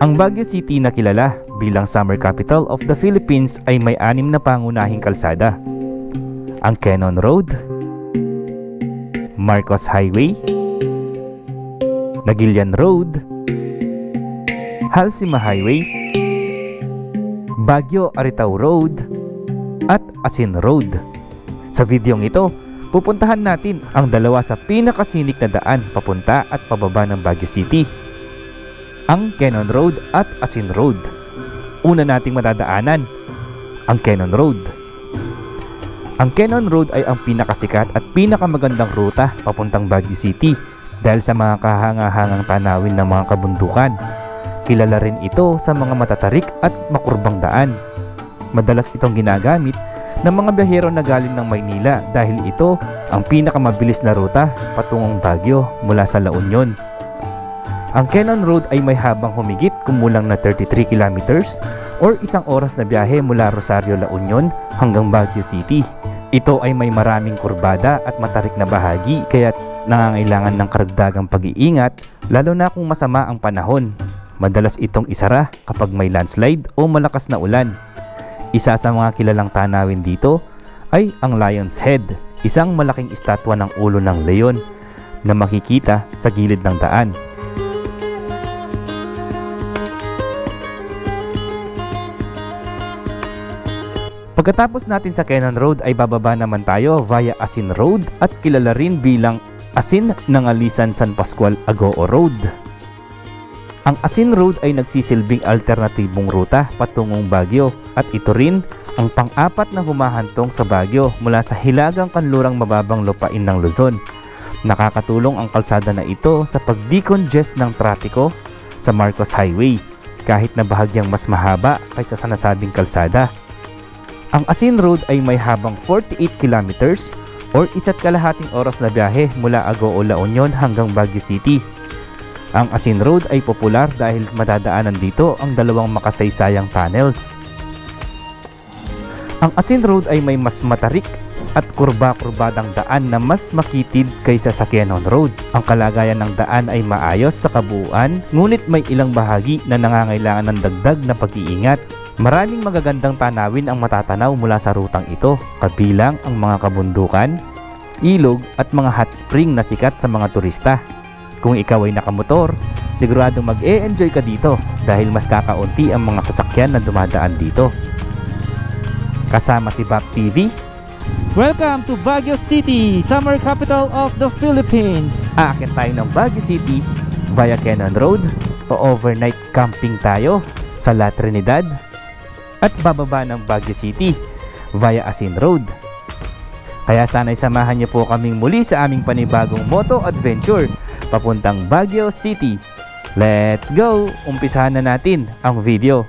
Ang Baguio City na kilala bilang Summer Capital of the Philippines ay may 6 na pangunahing kalsada. Ang Quezon Road, Marcos Highway, Nagilian Road, Halsima Highway, Baguio Aritao Road, at Asin Road. Sa videong ito, pupuntahan natin ang dalawa sa pinakasinik na daan papunta at pababa ng Baguio City, ang Quezon Road at Asin Road. Una nating matadaanan, ang Quezon Road. Ang Quezon Road ay ang pinakasikat at pinakamagandang ruta papuntang Baguio City dahil sa mga kahanga-hangang tanawin ng mga kabundukan. Kilala rin ito sa mga matatarik at makurbang daan. Madalas itong ginagamit ng mga biyahero na galing ng Maynila dahil ito ang pinakamabilis na ruta patungong Baguio mula sa La Union. Ang Quezon Road ay may habang humigit kumulang na 33 kilometers or 1 oras na biyahe mula Rosario, La Union hanggang Baguio City. Ito ay may maraming kurbada at matarik na bahagi kaya nangangailangan ng karagdagang pag-iingat lalo na kung masama ang panahon. Madalas itong isara kapag may landslide o malakas na ulan. Isa sa mga kilalang tanawin dito ay ang Lion's Head, isang malaking estatwa ng ulo ng leon na makikita sa gilid ng daan. Pagkatapos natin sa Quezon Road ay bababa naman tayo via Asin Road at kilala rin bilang Asin Nangalisan San Pascual Agoo Road. Ang Asin Road ay nagsisilbing alternatibong ruta patungong Baguio at ito rin ang pang-apat na humahantong sa Baguio mula sa hilagang kanlurang mababang lupain ng Luzon. Nakakatulong ang kalsada na ito sa pag-decongest ng trapiko sa Marcos Highway kahit na bahagyang mas mahaba kaysa sa nasabing kalsada. Ang Asin Road ay may habang 48 kilometers or 1.5 oras na biyahe mula Agoo, La Union hanggang Baguio City. Ang Asin Road ay popular dahil madadaanan dito ang dalawang makasaysayang tunnels. Ang Asin Road ay may mas matarik at kurba-kurbadang daan na mas makitid kaysa sa Quezon Road. Ang kalagayan ng daan ay maayos sa kabuuan, ngunit may ilang bahagi na nangangailangan ng dagdag na pag-iingat. Maraming magagandang tanawin ang matatanaw mula sa rutang ito, kabilang ang mga kabundukan, ilog at mga hot spring na sikat sa mga turista. Kung ikaw ay nakamotor, siguradong mag-e-enjoy ka dito dahil mas kakaunti ang mga sasakyan na dumadaan dito. Kasama si Bap TV. Welcome to Baguio City, Summer Capital of the Philippines. Aakyat tayo ng Baguio City via Quezon Road, o-overnight camping tayo sa La Trinidad at bababa ng Baguio City via Asin Road. Kaya sana'y samahan niyo po kaming muli sa aming panibagong moto adventure papuntang Baguio City. Let's go! Umpisahan na natin ang video.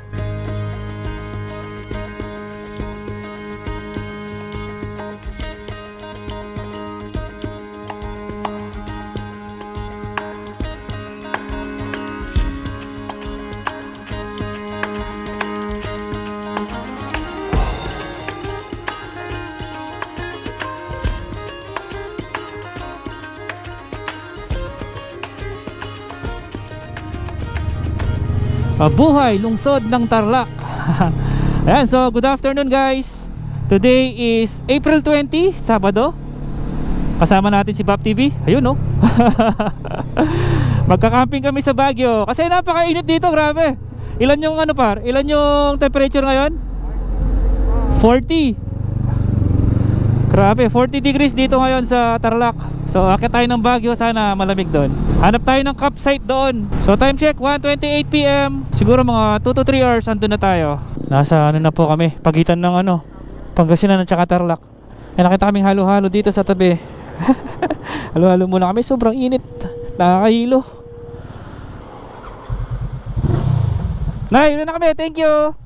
Buhay, lungsod ng Tarlac. Ayan, so good afternoon guys. Today is April 20, Sabado. Kasama natin si Bap TV. Ayun no. Magka-camping kami sa Baguio kasi napakainit dito, grabe. Ilan yung ano par? Ilan yung temperature ngayon? 40. Grabe, 40 degrees dito ngayon sa Tarlac. So akit tayo ng Baguio, sana malamig doon. Hanap tayo ng campsite doon. So time check, 1:28 PM. Siguro mga 2 to 3 hours andun na tayo. Nasa ano na po kami, pagitan ng ano, Pangasinan at saka Tarlac. Ay nakita kaming halo-halo dito sa tabi. Halo-halo muna kami, sobrang init. Nakakahilo. Nay, yun na kami, thank you.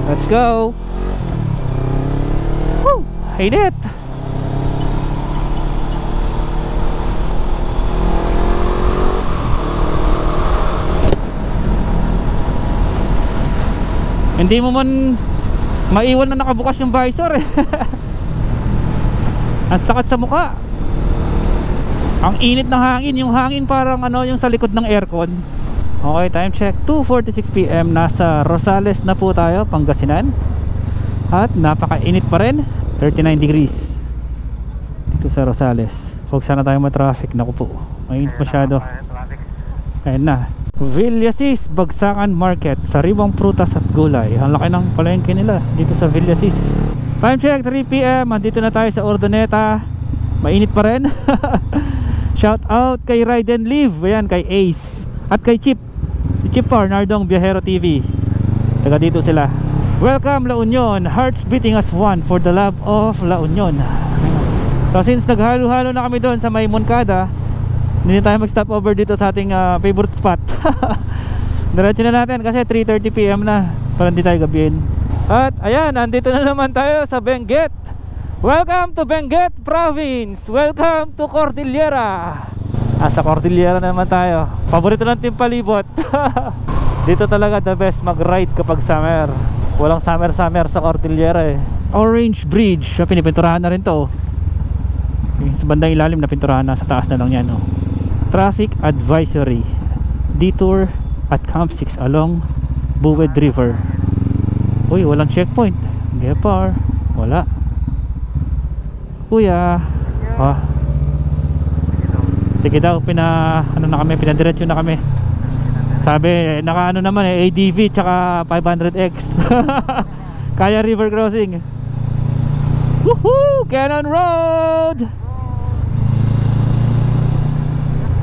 Let's go. Woo! Init. Hindi mo man maiwan na nakabukas yung visor eh. Ang sakit sa mukha. Ang init ng hangin. Yung hangin parang ano, yung sa likod ng aircon. Okay, time check 2:46 PM. Nasa Rosales na po tayo, Pangasinan. At napakainit pa rin, 39 degrees dito sa Rosales. Huwag sana tayo ma-traffic. Naku po, mainit masyado. Ayan na, Villasis Bagsakan Market, sariwang prutas at gulay. Ang laki ng palengke nila dito sa Villasis. Time check 3 PM. Andito na tayo sa Ordoneta. Mainit pa rin. Shout out kay Ride and Live. Ayan, kay Ace at kay Chip. Si Chip Arnardong Viajero TV. Taga dito sila. Welcome La Union, hearts beating as one for the love of La Union. So since naghalo-halo na kami doon sa may Moncada, hindi tayo mag-stop over dito sa ating favorite spot. Diretso na natin kasi 3:30 PM na, para hindi tayo gabihin. At ayan, andito na naman tayo sa Benguet. Welcome to Benguet Province. Welcome to Cordillera. Sa Cordillera na naman tayo. Paborito ng Team Palibot. Dito talaga the best mag-ride kapag summer. Walang summer sa Cordillera eh. Orange Bridge, pinipinturahan na rin to. Yung sa bandang ilalim na pinturahan na, sa taas na lang yan oh. Traffic advisory, detour at Camp 6 along Buwed River. Uy, walang checkpoint. Gepar, wala. Kuya, sige daw, pinadiretso na kami. Sabi, naka naman ADV tsaka 500X. Kaya river crossing. Woohoo! Cannon Road!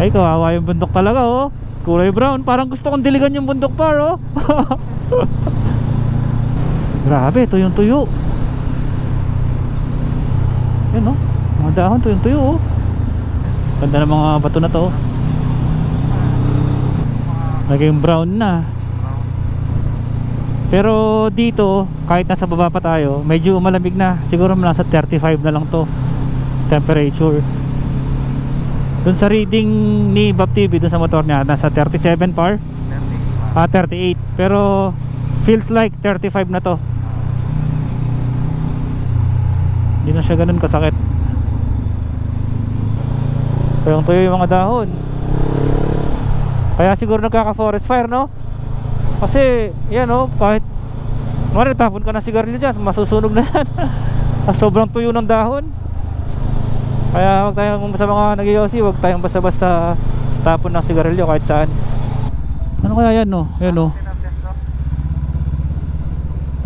Ay, kawawa yung bundok talaga oh. Kulay brown, parang gusto kong diligan yung bundok par oh. Grabe, tuyong-tuyo. Yan oh, mga dahon tuyong-tuyo oh. Ganda ng mga bato na to. Naging brown na. Pero dito, kahit nasa baba pa tayo, medyo malamig na. Siguro nasa 35 na lang to temperature. Dun sa reading ni Bob TV, dun sa motor niya, nasa 37 par 38. Pero feels like 35 na to. Hindi na siya ganun kasakit. Tuyong-tuyo yung mga dahon. Kaya siguro nagkaka-forest fire no? Kasi yan oh, kahit tapon ka na sigarilyo dyan, masusunog na yan. Sobrang tuyo ng dahon. Kaya wag tayong, sa mga nag-iossi, wag tayong basta-basta tapon ng sigarilyo kahit saan. Ano kaya yan no? Yan no?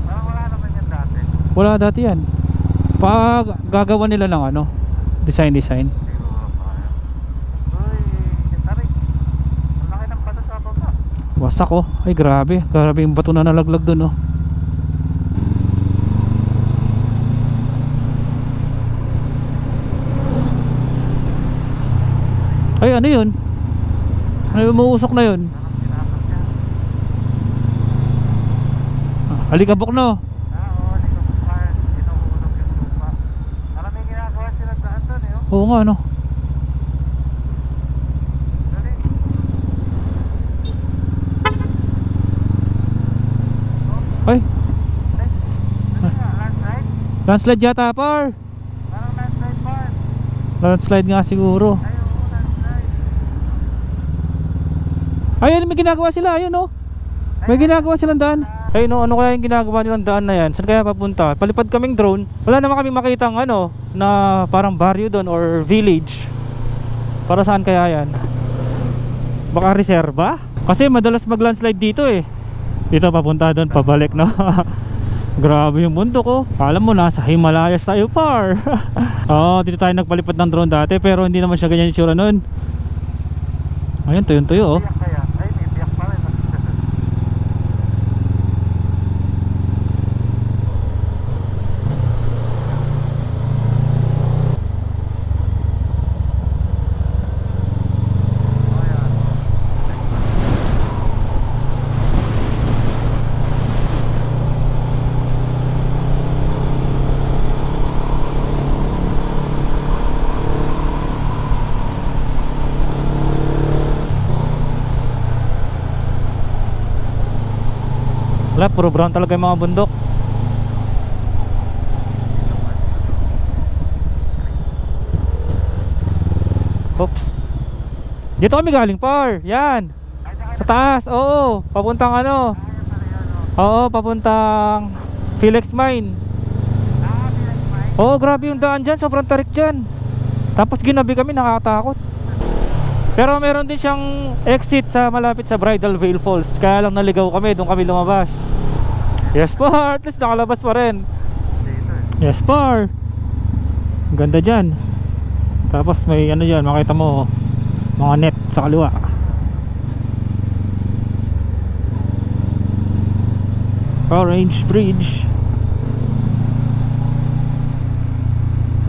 Wala naman yan dati. Wala dati yan. Pag gagawa nila ng ano, design. Wasak oh. Ay grabe. Grabe yung bato na nalaglag dun oh. Ay ano yun? Ano yung umuusok na yun? Alikabok no? Oo, alikabok pa. Inuulog yung lupa. Maraming ginagawa sila daan dun eh oh. Oo nga no. Ay, landslide yata par. Parang landslide par. Landslide nga siguro. Ay, oo, landslide. Ayun, may ginagawa sila, ayun oh. May ginagawa silang daan. Ayun oh, ano kaya yung ginagawa nilang daan na yan? Saan kaya papunta? Palipad kaming drone. Wala naman kami makitang ano, na parang barrio doon or village. Para saan kaya yan? Baka reserba? Kasi madalas mag-landslide dito eh. Dito papunta doon, pabalik no. Grabe yung mundo ko. Alam mo, nasa Himalayas tayo par. Oo, dito tayo nagpalipad ng drone dati, pero hindi naman siya ganyan yung tsura nun. Ayun, tuyong-tuyo oh. Biyak kaya. Ay, may biyak pa rin. Wala, puro brown talaga yung mga bundok. Oops. Dito kami galing par. Yan. Sa taas. Oo. Papuntang ano. Oo, papuntang Felix Mine. Oo, grabe yung daan dyan. Sobrang tarik dyan. Tapos ginabi kami, nakakatakot. Pero meron din siyang exit sa malapit sa Bridal Veil Falls. Kaya lang naligaw kami, doon kami lumabas. Yes par, at least nakalabas pa rin. Yes par. Ganda dyan. Tapos may ano dyan, makita mo mga net sa kaliwa. Orange Bridge.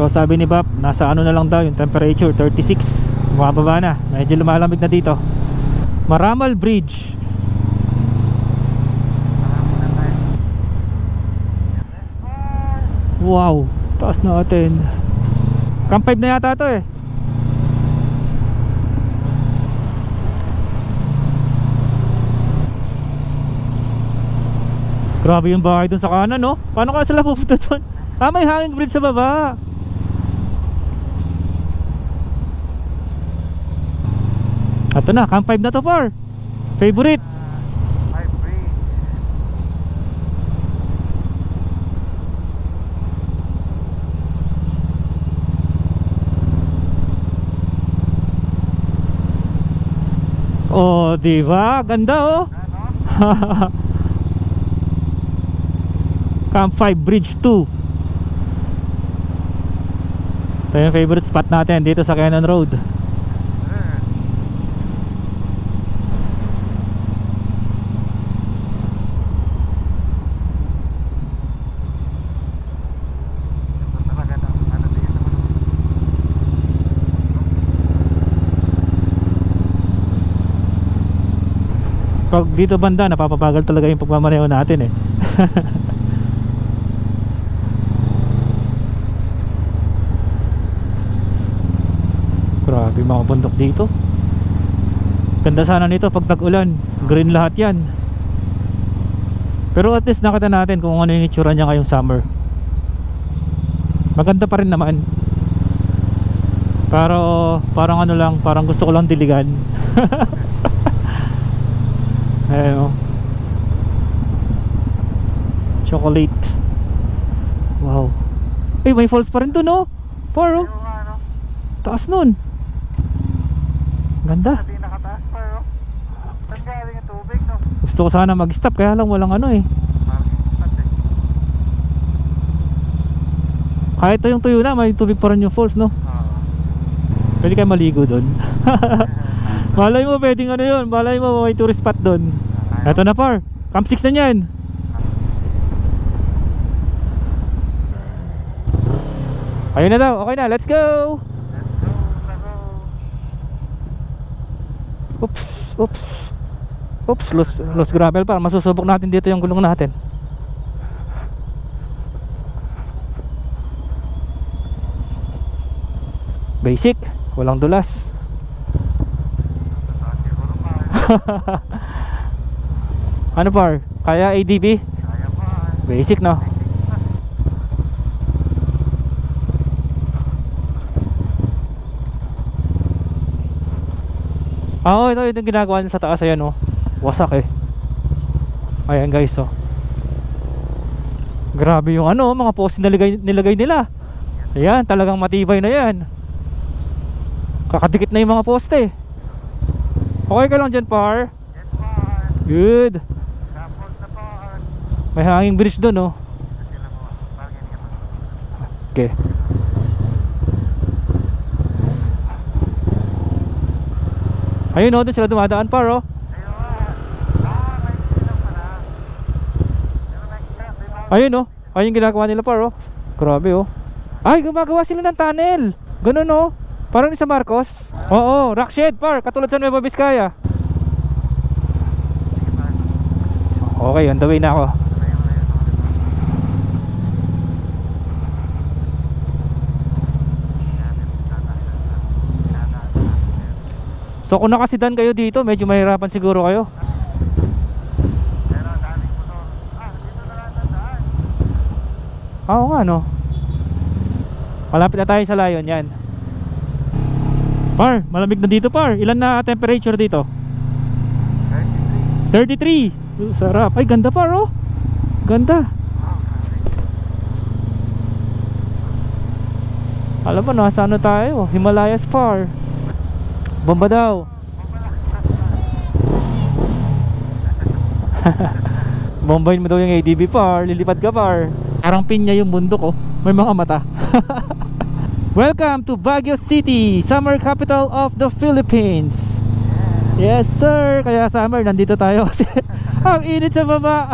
So sabi ni Bap, nasa ano na lang daw yung temperature, 36. Bumababa na, medyo lumalamig na dito. Maramal Bridge. Wow, taas natin. Camp 5 na yata to eh. Grabe yung bahay dun sa kanan, no? Paano kaya sila pupunta dun? Ah, may hanging bridge sa baba. Ito na, Camp 5 na to par. Favorite. Oh, diba? Ganda oh. Camp 5 Bridge 2. Ito yung favorite spot natin dito sa Cannon Road. Pag dito banda, napapabagal talaga yung pagmamaneho natin eh. Grabe mga bundok dito. Ganda sana nito pag tag-ulan. Green lahat yan. Pero at least nakita natin kung ano yung itsura niya ngayong summer. Maganda pa rin naman. Pero parang ano lang, parang gusto ko lang diligan. Ayan o. Chocolate. Wow. Eh, may falls pa rin to, no? Par oh. Taas nun. Ganda. Gusto ko sana mag-stop, kaya lang walang ano eh. Kahit yung tuyo na, may tubig pa rin yung falls, no? Pwede kayo maligo doon. Malay mo pwedeng ano yun. Malay mo may tourist spot doon. Eto na par, Camp 6 na yan. Ayun na daw, okay na, let's go. Oops, oops. Oops, lost gravel par. Masusubok natin dito yung gulong natin. Basic, walang dulas. Ano par? Kaya ADB? Basic no? Oo, ito yung ginagawa nila sa taas. Ayan oh. Wasak eh. Ayan guys oh. Grabe yung ano, mga post nilagay nila. Ayan, talagang matibay na yan. Kakadikit na yung mga poste. Okay ka lang dyan par? Good. May hanging bridge doon oh. Okay. Ayun oh, doon sila dumadaan par oh. Ayun oh, ayun ginagawa nila par oh. Grabe oh. Ay, gumagawa sila ng tunnel. Ganun oh. Parang sa Marcos. Oo, rock shed par, katulad sa Nueva Vizcaya. Okay, on the way na ako. So kung nakasidan kayo dito, medyo mahirapan siguro kayo. Oo nga no. Malapit na tayo sa Lion yan. Par, malamig na dito par. Ilan na temperature dito? 33. 33. Sarap. Ay, ganda par oh. Ganda. Alam mo, nasa ano tayo? Himalayas par. Bomba daw. Bombayin mo daw yung ADB par. Lilipad ka par. Parang pinya yung bundok oh. May mga mata. Welcome to Baguio City, summer capital of the Philippines. Yes sir. Kaya summer, nandito tayo kasi ang init sa baba.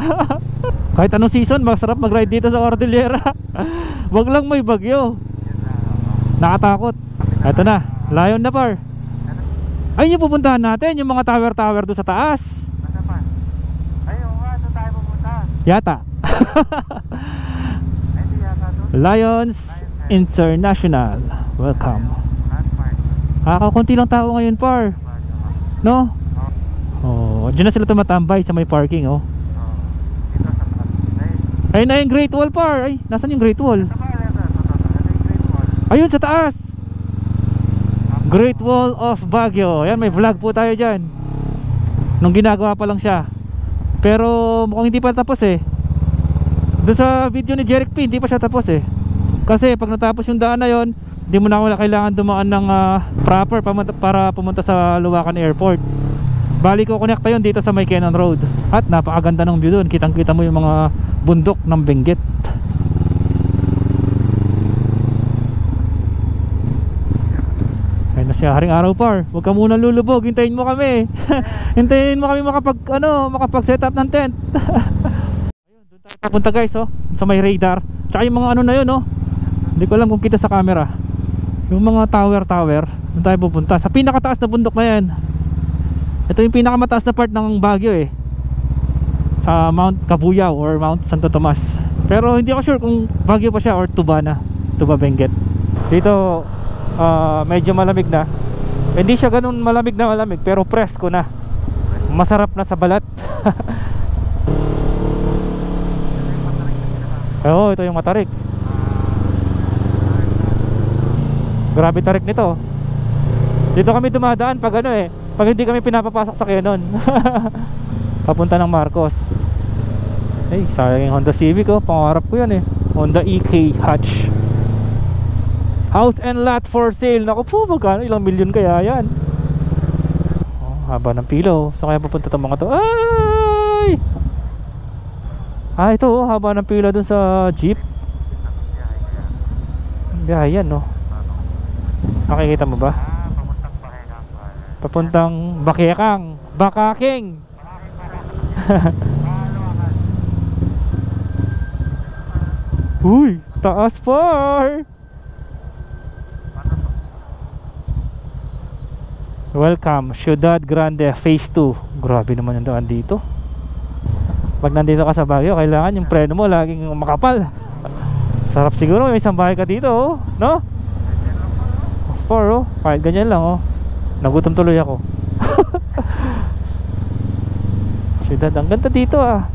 Kahit anong season, masarap mag-ride dito sa Cordillera. Wag lang may bagyo. Nakatakot. Eto na, Lion na par. Ayun yung pupuntahan natin, yung mga tower-tower doon sa taas. Nasa pa? Ayun nga, doon tayo pupunta. Yata. Ay, di yata doon. Lions International. Welcome. Landmark. Konti lang tao ngayon par. No? Oh, dyan na sila tumatambay sa may parking oh. Dito sa taas. Ayun na yung Great Wall par. Ay, nasan yung Great Wall? Sa pa, ito yung Great Wall. Ayun sa taas. Great Wall of Baguio. Ayan, may vlog po tayo dyan. Nung ginagawa pa lang siya. Pero mukhang hindi pa tapos eh. Doon sa video ni Jeric P, hindi pa siya tapos eh. Kasi pag natapos yung daan na yon, hindi mo na kailangan dumaan ng proper para pumunta sa Luwakan Airport. Bali ko konekta yun dito sa may Cannon Road. At napakaganda ng view doon. Kitang kita mo yung mga bundok ng Benguet. Ayun na siya, haring araw par. Huwag ka muna lulubog, hintayin mo kami. Hintayin mo kami makapag set up ng tent. Ayun, doon tayo papunta guys oh, sa may radar. Tsaka yung mga ano na yun oh. Hindi ko alam kung kita sa camera. Yung mga tower, doon tayo pupunta. Sa pinakataas na bundok na yan. Ito yung pinakamataas na part ng Baguio eh. Sa Mount Cabuyao or Mount Santo Tomas. Pero hindi ako sure kung Baguio pa siya or Tuba na. Tuba Benguet. Dito medyo malamig na. Hindi siya ganun malamig pero presko na. Masarap na sa balat. Oo, ito yung matarik. Grabe tarik nito. Dito kami dumadaan pag ano eh, pag hindi kami pinapapasok sa Cannon. Papunta ng Marcos. Ay, sayang yung Honda Civic oh, pangarap ko yan eh. Honda EK hatch. House and lot for sale. Naku po, magkano? Ilang milyon kaya yan? Oh, haba ng pilo. Saan kaya pupunta itong mga to? Ay! Ah, ito oh, haba ng pila dun sa jeep. Biyahe yan no. Nakikita mo ba? Papuntang Bakekang. Bakaking. Uy, taas par. Welcome, Ciudad Grande Phase 2. Grabe naman yung daan dito. Pag nandito ka sa Baguio, kailangan yung preno mo laging makapal. Sarap siguro, may isang bahay ka dito oh, no? Par oh, kahit ganyan lang oh. Nagutom tuloy ako. Ciudad, ang ganda dito ah.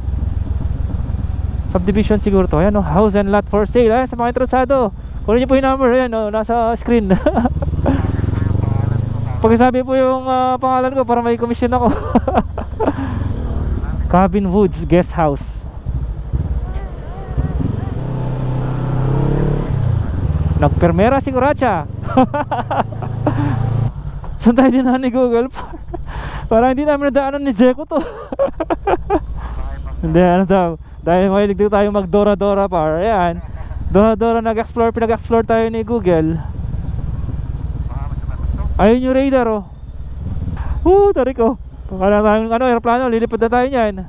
Subdivision siguro to. Ayan oh, house and lot for sale. Ayan, sa mga interesado, kunin niyo po yung number. Ayan oh, nasa screen. Pagkasabi po yung pangalan ko para may commission ako. Cabin Woods Guest House. Nagpermera si Kuracha. Saan tayo din ni Google? Para hindi namin nadaanan ni Zeko to. Hindi, ano daw, dahil mahilig dito tayo mag Dora-Dora par. Ayan, Dora-Dora pinag-explore tayo ni Google. Ayun yung radar oh. Tarik oh. Parang tayong aeroplano, lilipad na tayo niyan.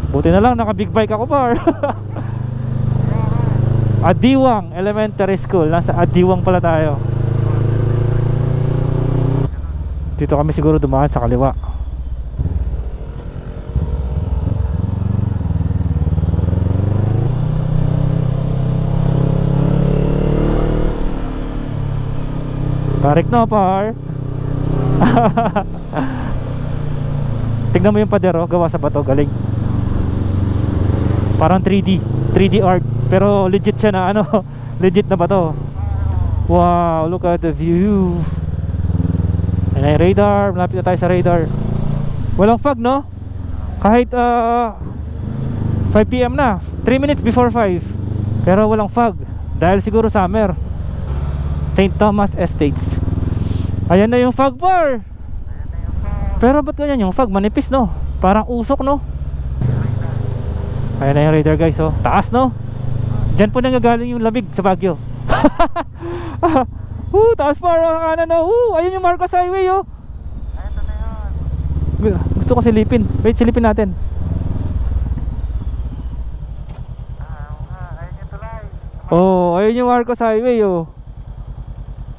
Buti na lang naka big bike ako par. Adiwang Elementary School. Nasa Adiwang pala tayo. Dito kami siguro dumaan sa kaliwa. Tarik na par. Tignan mo yung pader oh, gawa sa bato, galing. Parang 3D art. Pero legit siya na ano, legit na ba to? Wow, look at the view. Ayan na yung radar, malapit na tayo sa radar. Walang fog, no? Kahit 5 PM na, 3 minutes before 5. Pero walang fog, dahil siguro summer. St. Thomas Estates. Ayan na yung fog bar. Pero ba't ganyan yung fog? Manipis, no? Parang usok, no? Ayan na yung radar, guys, oh. Taas, no? Diyan po nanggagaling yung lamig sa Baguio. Taas pa, kanan, no? Ayun yung Marcos Highway, oh. Gusto ko silipin. Wait, silipin natin. Oh, ayun yung Marcos Highway, oh.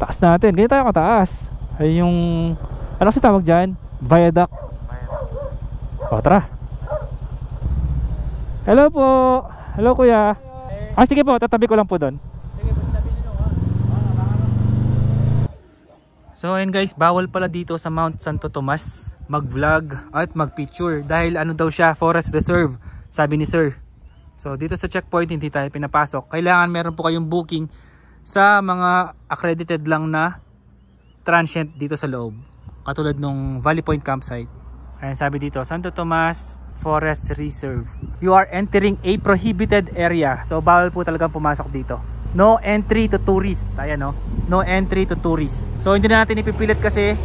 Taas natin, ganyan tayo kataas. Ayun yung, ano kasi tawag dyan? Viaduct. O, tara. Hello po. Hello kuya. Sige po, tatabi ko lang po doon. So ayun guys, bawal pala dito sa Mount Santo Tomas mag-vlog at mag-picture dahil ano daw siya, forest reserve, sabi ni sir. So dito sa checkpoint hindi tayo pinapasok. Kailangan meron po kayong booking sa mga accredited lang na transient dito sa loob, katulad nung Valley Point campsite. Ayan, sabi dito, Santo Tomas Forest Reserve. You are entering a prohibited area. So bawal po talagang pumasok dito. No entry to tourist. Ayan, no? No entry to tourist. So hindi na natin ipipilit kasi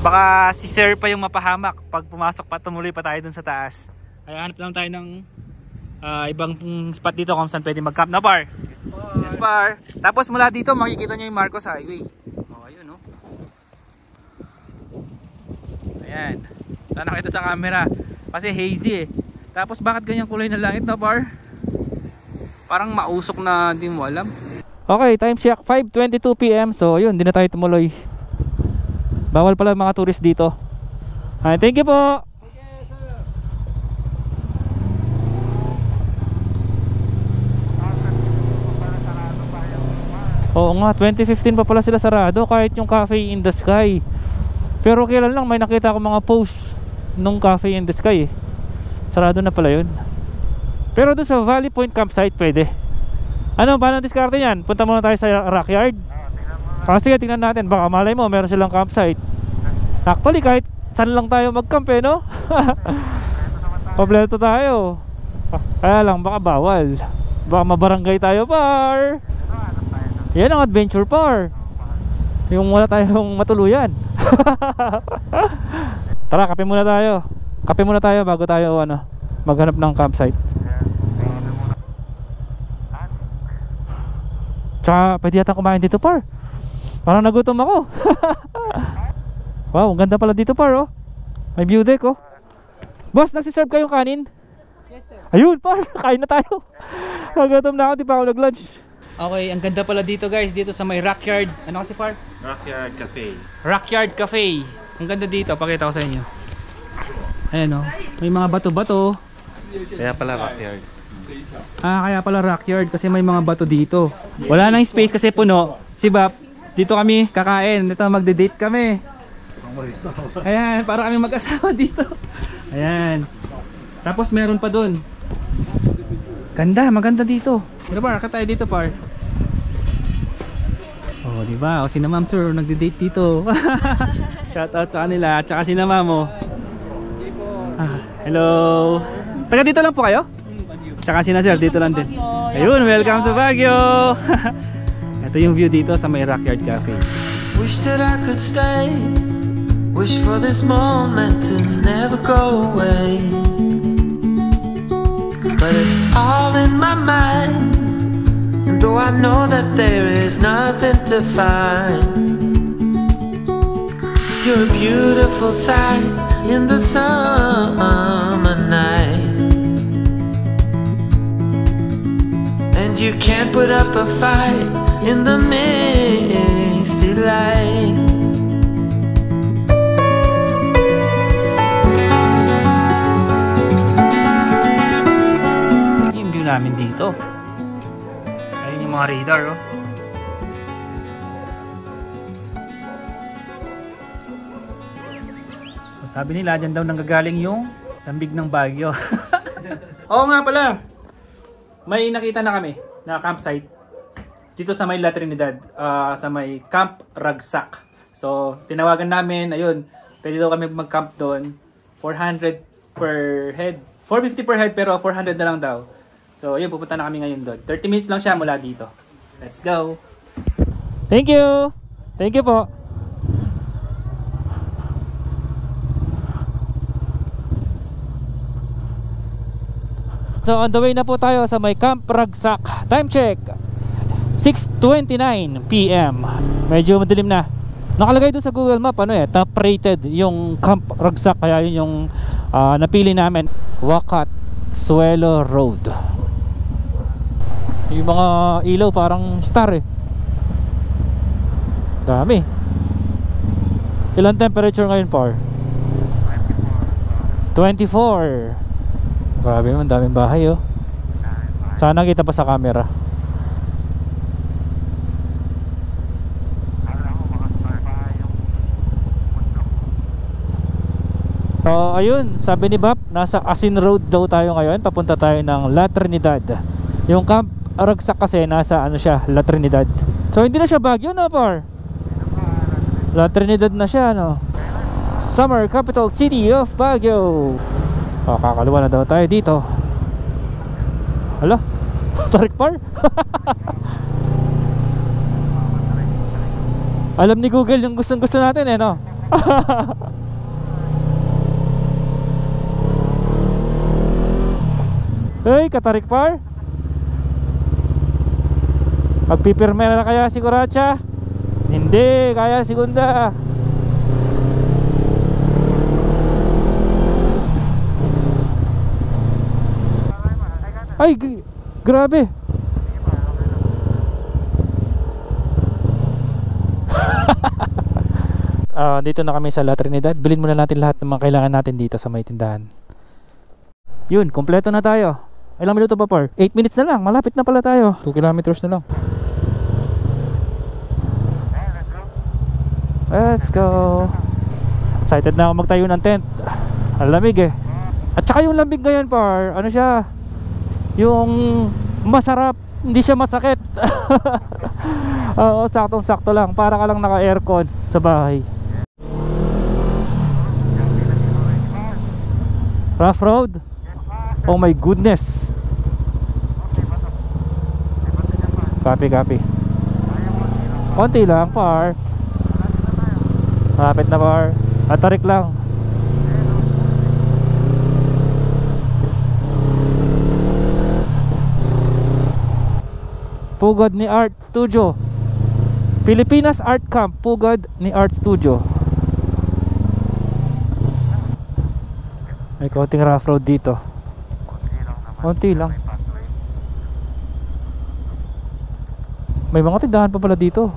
baka si sir pa yung mapahamak pag pumasok pa, tumuloy pa tayo dun sa taas. Ay hanap lang tayo ng ibang spot dito kung saan pwede mag-camp na, par. Yes, par. Tapos mula dito makikita nyo yung Marcos Highway. Ayun, no? Ayan. Sana nakita sa camera kasi hazy eh. Tapos bakit ganyan kulay na langit na, par? Parang mausok na hindi mo alam. Okay, time check 5:22 PM. So yun, hindi na tayo tumuloy. Bawal pala mga tourist dito. Ay, thank you po. Oo nga, 2015 pa pala sila sarado, kahit yung Cafe in the Sky. Pero kailan lang may nakita ko mga post nung Cafe in the Sky eh. Sarado na pala yun. Pero doon sa Valley Point campsite pwede. Ano, paano diskarte yan? Punta muna tayo sa Rockyard. Sige, tingnan natin, baka malay mo meron silang campsite. Actually kahit saan lang tayo mag-camp eh, no? Pableto tayo. Kaya lang baka bawal. Baka mabarangay tayo, par. Yan ang adventure, par. Yung wala tayong matuluyan. Tara, kape muna tayo. Kape muna tayo bago tayo maghanap ng campsite. Tsaka pwede yata kumain dito, par. Parang nagutom ako. Wow, ang ganda pala dito, par, oh. May view deck, oh. Boss, nagsiserve kayong kanin? Yes, sir. Ayun, par, kain na tayo. Nagutom na ako, di pa ako nag-lunch. Okay, ang ganda pala dito, guys, dito sa may Rockyard. Ano kasi, par? Rockyard Cafe. Rockyard Cafe. Ang ganda dito, pakita ko sa inyo. Ayan, oh. May mga bato-bato. Kaya pala Rockyard. Kaya pala Rockyard kasi may mga bato dito. Wala nang space kasi puno. Si Bap, dito kami kakain. Dito magde-date kami. Ayan, para kami mag-asawa dito. Ayan. Tapos meron pa dun. Ganda, maganda dito. Pero par, tayo dito, par. Oh, di ba? O si na ma'am sir, nagde-date dito. Shoutout sa kanila, at saka si na ma'am, oh. Hello. Taga dito lang po kayo? Tsaka si na sir, dito lang din. Ayun, welcome sa Baguio. Ito yung view dito sa may Rockyard Cafe. Wish that I could stay. Wish for this moment to never go away. But it's all in my mind. And though I know that there is nothing to find, you're a beautiful sight in the summer night. And you can't put up a fight in the misty light. Yung view namin dito. Ayun yung mga radar, oh. So sabi nila dyan daw nanggagaling yung lambig ng Baguio. Oo nga pala. may nakita na kami na campsite dito sa may La Trinidad, sa may Camp Ragsak. So, tinawagan namin, ayun, pwede daw kami mag-camp doon. 400 per head. 450 per head pero 400 na lang daw. So, ayun, pupunta na kami ngayon doon. 30 minutes lang siya mula dito. Let's go! Thank you! Thank you po! So, on the way na po tayo sa may Camp Ragsak. Time check! 6:29 PM. Medyo madilim na. Nakalagay doon sa Google Map top rated yung Camp Ragsak, kaya yun yung napili namin. Wakat Suelo Road. Yung mga ilaw parang star dami. Ilan temperature ngayon par? 24. Grabe man, daming bahay Sana kita pa sa camera. So ayun, sabi ni Bap, nasa Asin Road daw tayo ngayon. Papunta tayo ng La Trinidad. Yung Camp Ragsak kasi nasa siya, La Trinidad. So hindi na siya Baguio par? La Trinidad na siya Summer capital city of Baguio. Kakaliwa na daw tayo dito. Hala, tarik par. Alam ni Google yung gustong gusto natin Hey, katarik par. Magpipirme na kaya si Kuracha? Hindi, kaya si Gunda. Ay, grabe. Dito na kami sa La Trinidad. Bilhin muna natin lahat ng mga kailangan natin dito sa may tindahan. Yun, kompleto na tayo. Ilang minuto pa par? 8 minutes na lang, malapit na pala tayo. 2 kilometers na lang. Let's go. Excited na ako magtayo ng tent. Ang lamig At saka yung lamig ngayon par, siya, yung masarap, hindi siya masakit. Oo, saktong sakto lang. Para ka lang naka aircon sa bahay. Rough road? Oh my goodness. Copy. Konti lang par. Malapit na par. Atarik lang. Pugad ni Art Studio. Pilipinas Art Camp. Pugad ni Art Studio. May konting rough road dito. Konti lang. May mga tindahan pa pala dito.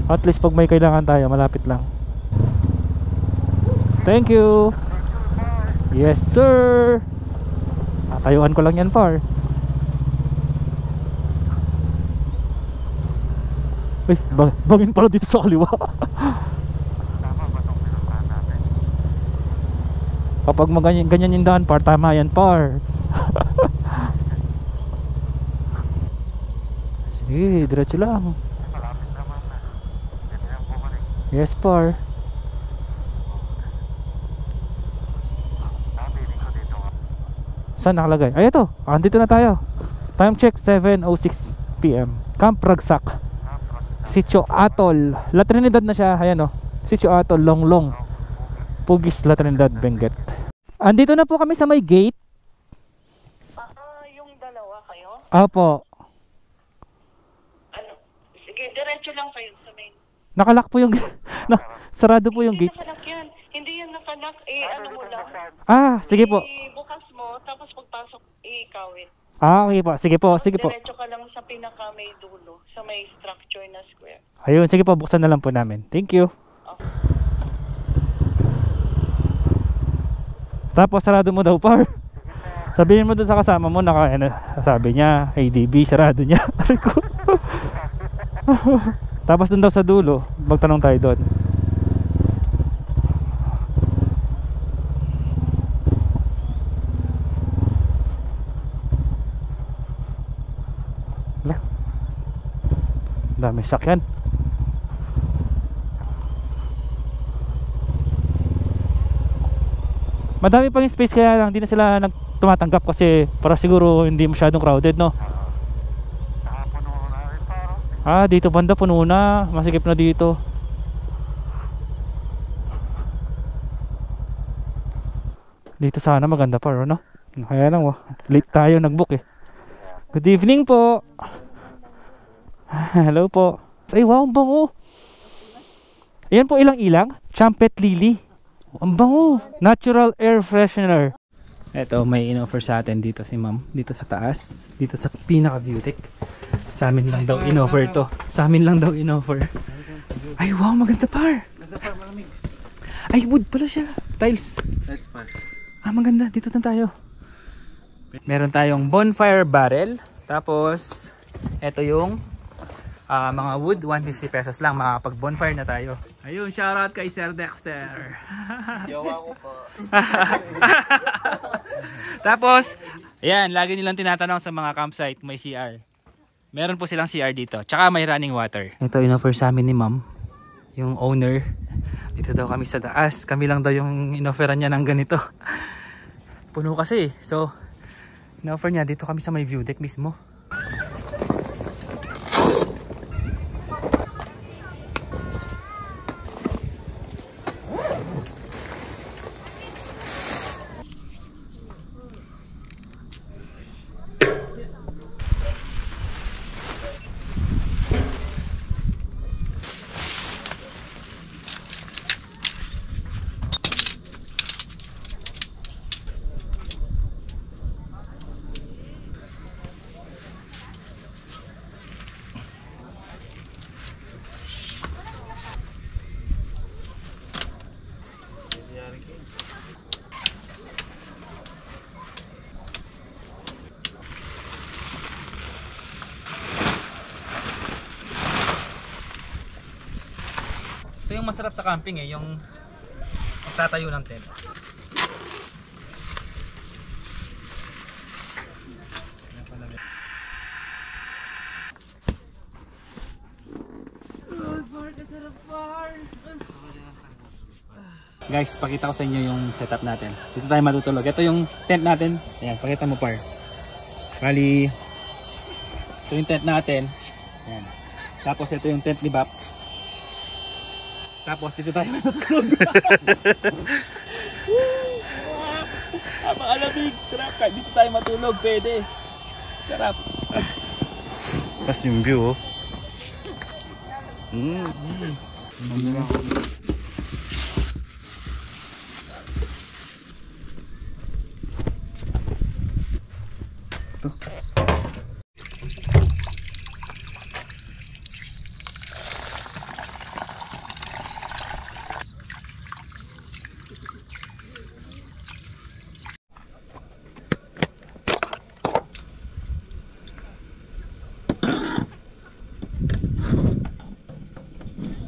At least pag may kailangan tayo, malapit lang. Thank you. Yes sir. Tatayuan ko lang yan par. Ay, bangin pala dito sa kaliwa. Kapag ganyan yung daan par, tama yan par. Sige, diretso lang. Yes par. Saan nakalagay? Ay ito, andito na tayo. Time check 7:06 PM. Camp Ragsak, Sitio Atoll, La Trinidad na siya. Ayan Sitio Atoll, Longlong, Pugis, La Trinidad, Benguet. Andito na po kami sa may gate. Yung dalawa kayo? Apo. Sige, diretso lang kayo sa main. Nakalock po yung sarado po yung gate. Hindi nakanak yan. Hindi yan nakanak. Mo lang. Sige po. Bukas mo, tapos pagpasok, ikawin. Okay po. Sige po. Diretso ka lang sa pinaka may dulo, sa may structure na square. Ayun, sige po. Buksan na lang po namin. Thank you. Okay. Tapos sarado mo daw par. Sabihin mo doon sa kasama mo sabi niya, ADB, sarado niya. Tapos doon daw sa dulo, magtanong tayo doon. Dami sakyan. Madami pang space, kaya lang hindi na sila tumatanggap kasi para siguro hindi masyadong crowded, no? Saka puno na rin paro. Ah, dito banda puno na, masikip na dito. Dito sana maganda pa, no? Kaya lang, late tayo nag-book eh. Good evening po. Hello po. Ay, wow, ang bango. Ayan po, ilang-ilang. Champet Lily. Ang bango. Natural air freshener. Eto, may in-offer sa atin dito si ma'am. Dito sa taas. Dito sa pinaka-view deck. Sa amin lang daw in-offer to. Sa amin lang daw in-offer. Ay, wow, maganda par. Ay, wood pala siya. Tiles. Ah, maganda. Dito na tayo. Meron tayong bonfire barrel. Tapos, eto yung mga wood, 150 pesos lang, makapag bonfire na tayo. Ayun, shoutout kay Sir Dexter. Yawa ko po. Tapos, ayan, lagi nilang tinatanong sa mga campsite, may CR. Meron po silang CR dito, tsaka may running water. Ito, in-offer sa amin ni ma'am, yung owner. Dito daw kami sa taas, kami lang daw yung in-offeran niya ng ganito. Puno kasi, so, in-offer niya, dito kami sa may view deck mismo. Ito yung masarap sa camping eh, yung magtatayo ng tent. Guys, pakita ko sa inyo yung setup natin. Dito tayo matutulog. Ito yung tent natin. Ayan, pakita mo par. Bali, ito yung tent natin. Ayan. Tapos ito yung tent ni Bap. Tapos dito tayo matutulog. Maalamig, sarap. Kahit dito tayo matulog, pwede. Sarap. Tapos yung view, oh.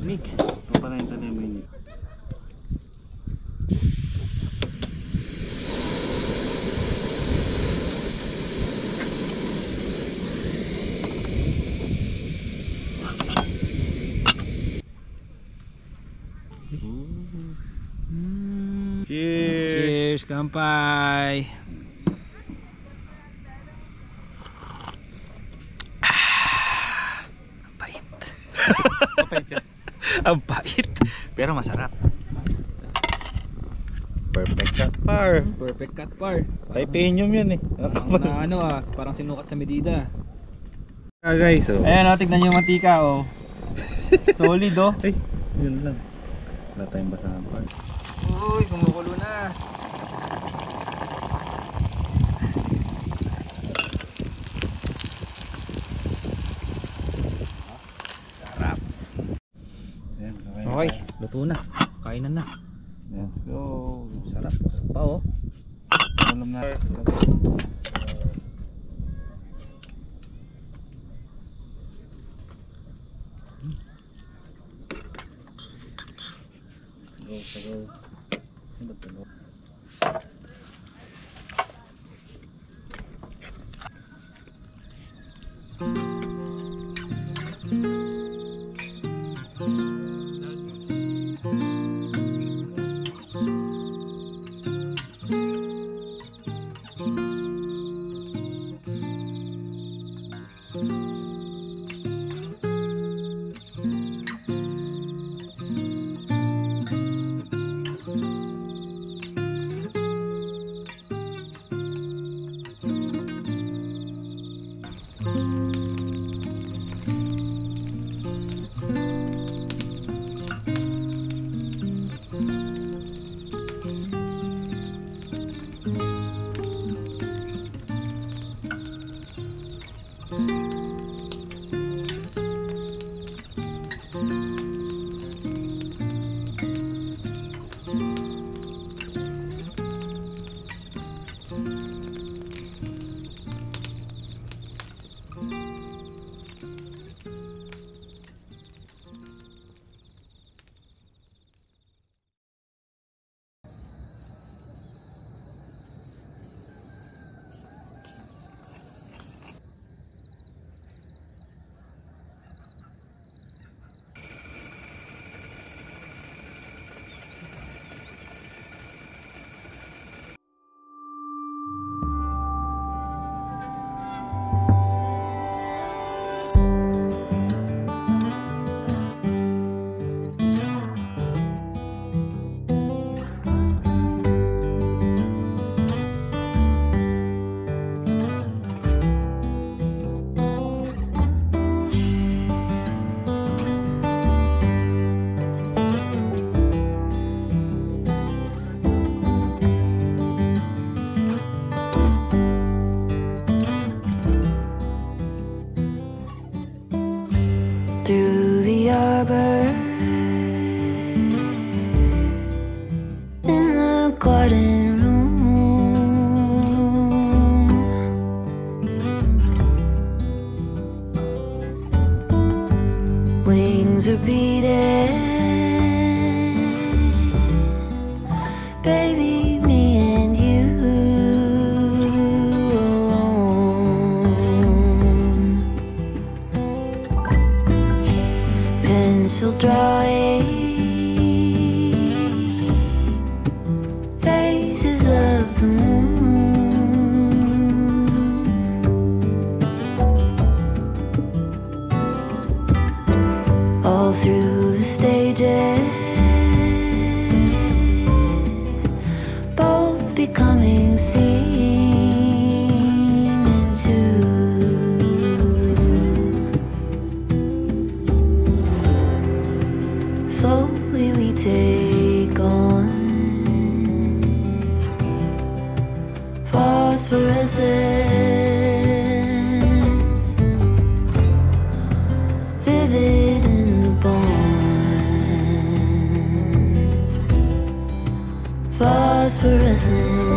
Mick. Ito pa na yung tanim mo yun. Cheers! Cheers, kampay. Ang pait. Ang pait, pero masarap. Perfect cut par. Perfect cut par. Titanium yan eh. Parang sinukat sa medida. Guys, oh. Ayan o, tignan yung mantika oh. Solid oh. Ay, yun lang. Wala tayong basahan par. Uy, kumukulo na. Sarap. Ayan, Okay, luto na. Kainan na. Let's go. Sarap. Busog pa oh. Alam na. Go. senses, vivid in the bone, phosphorescent.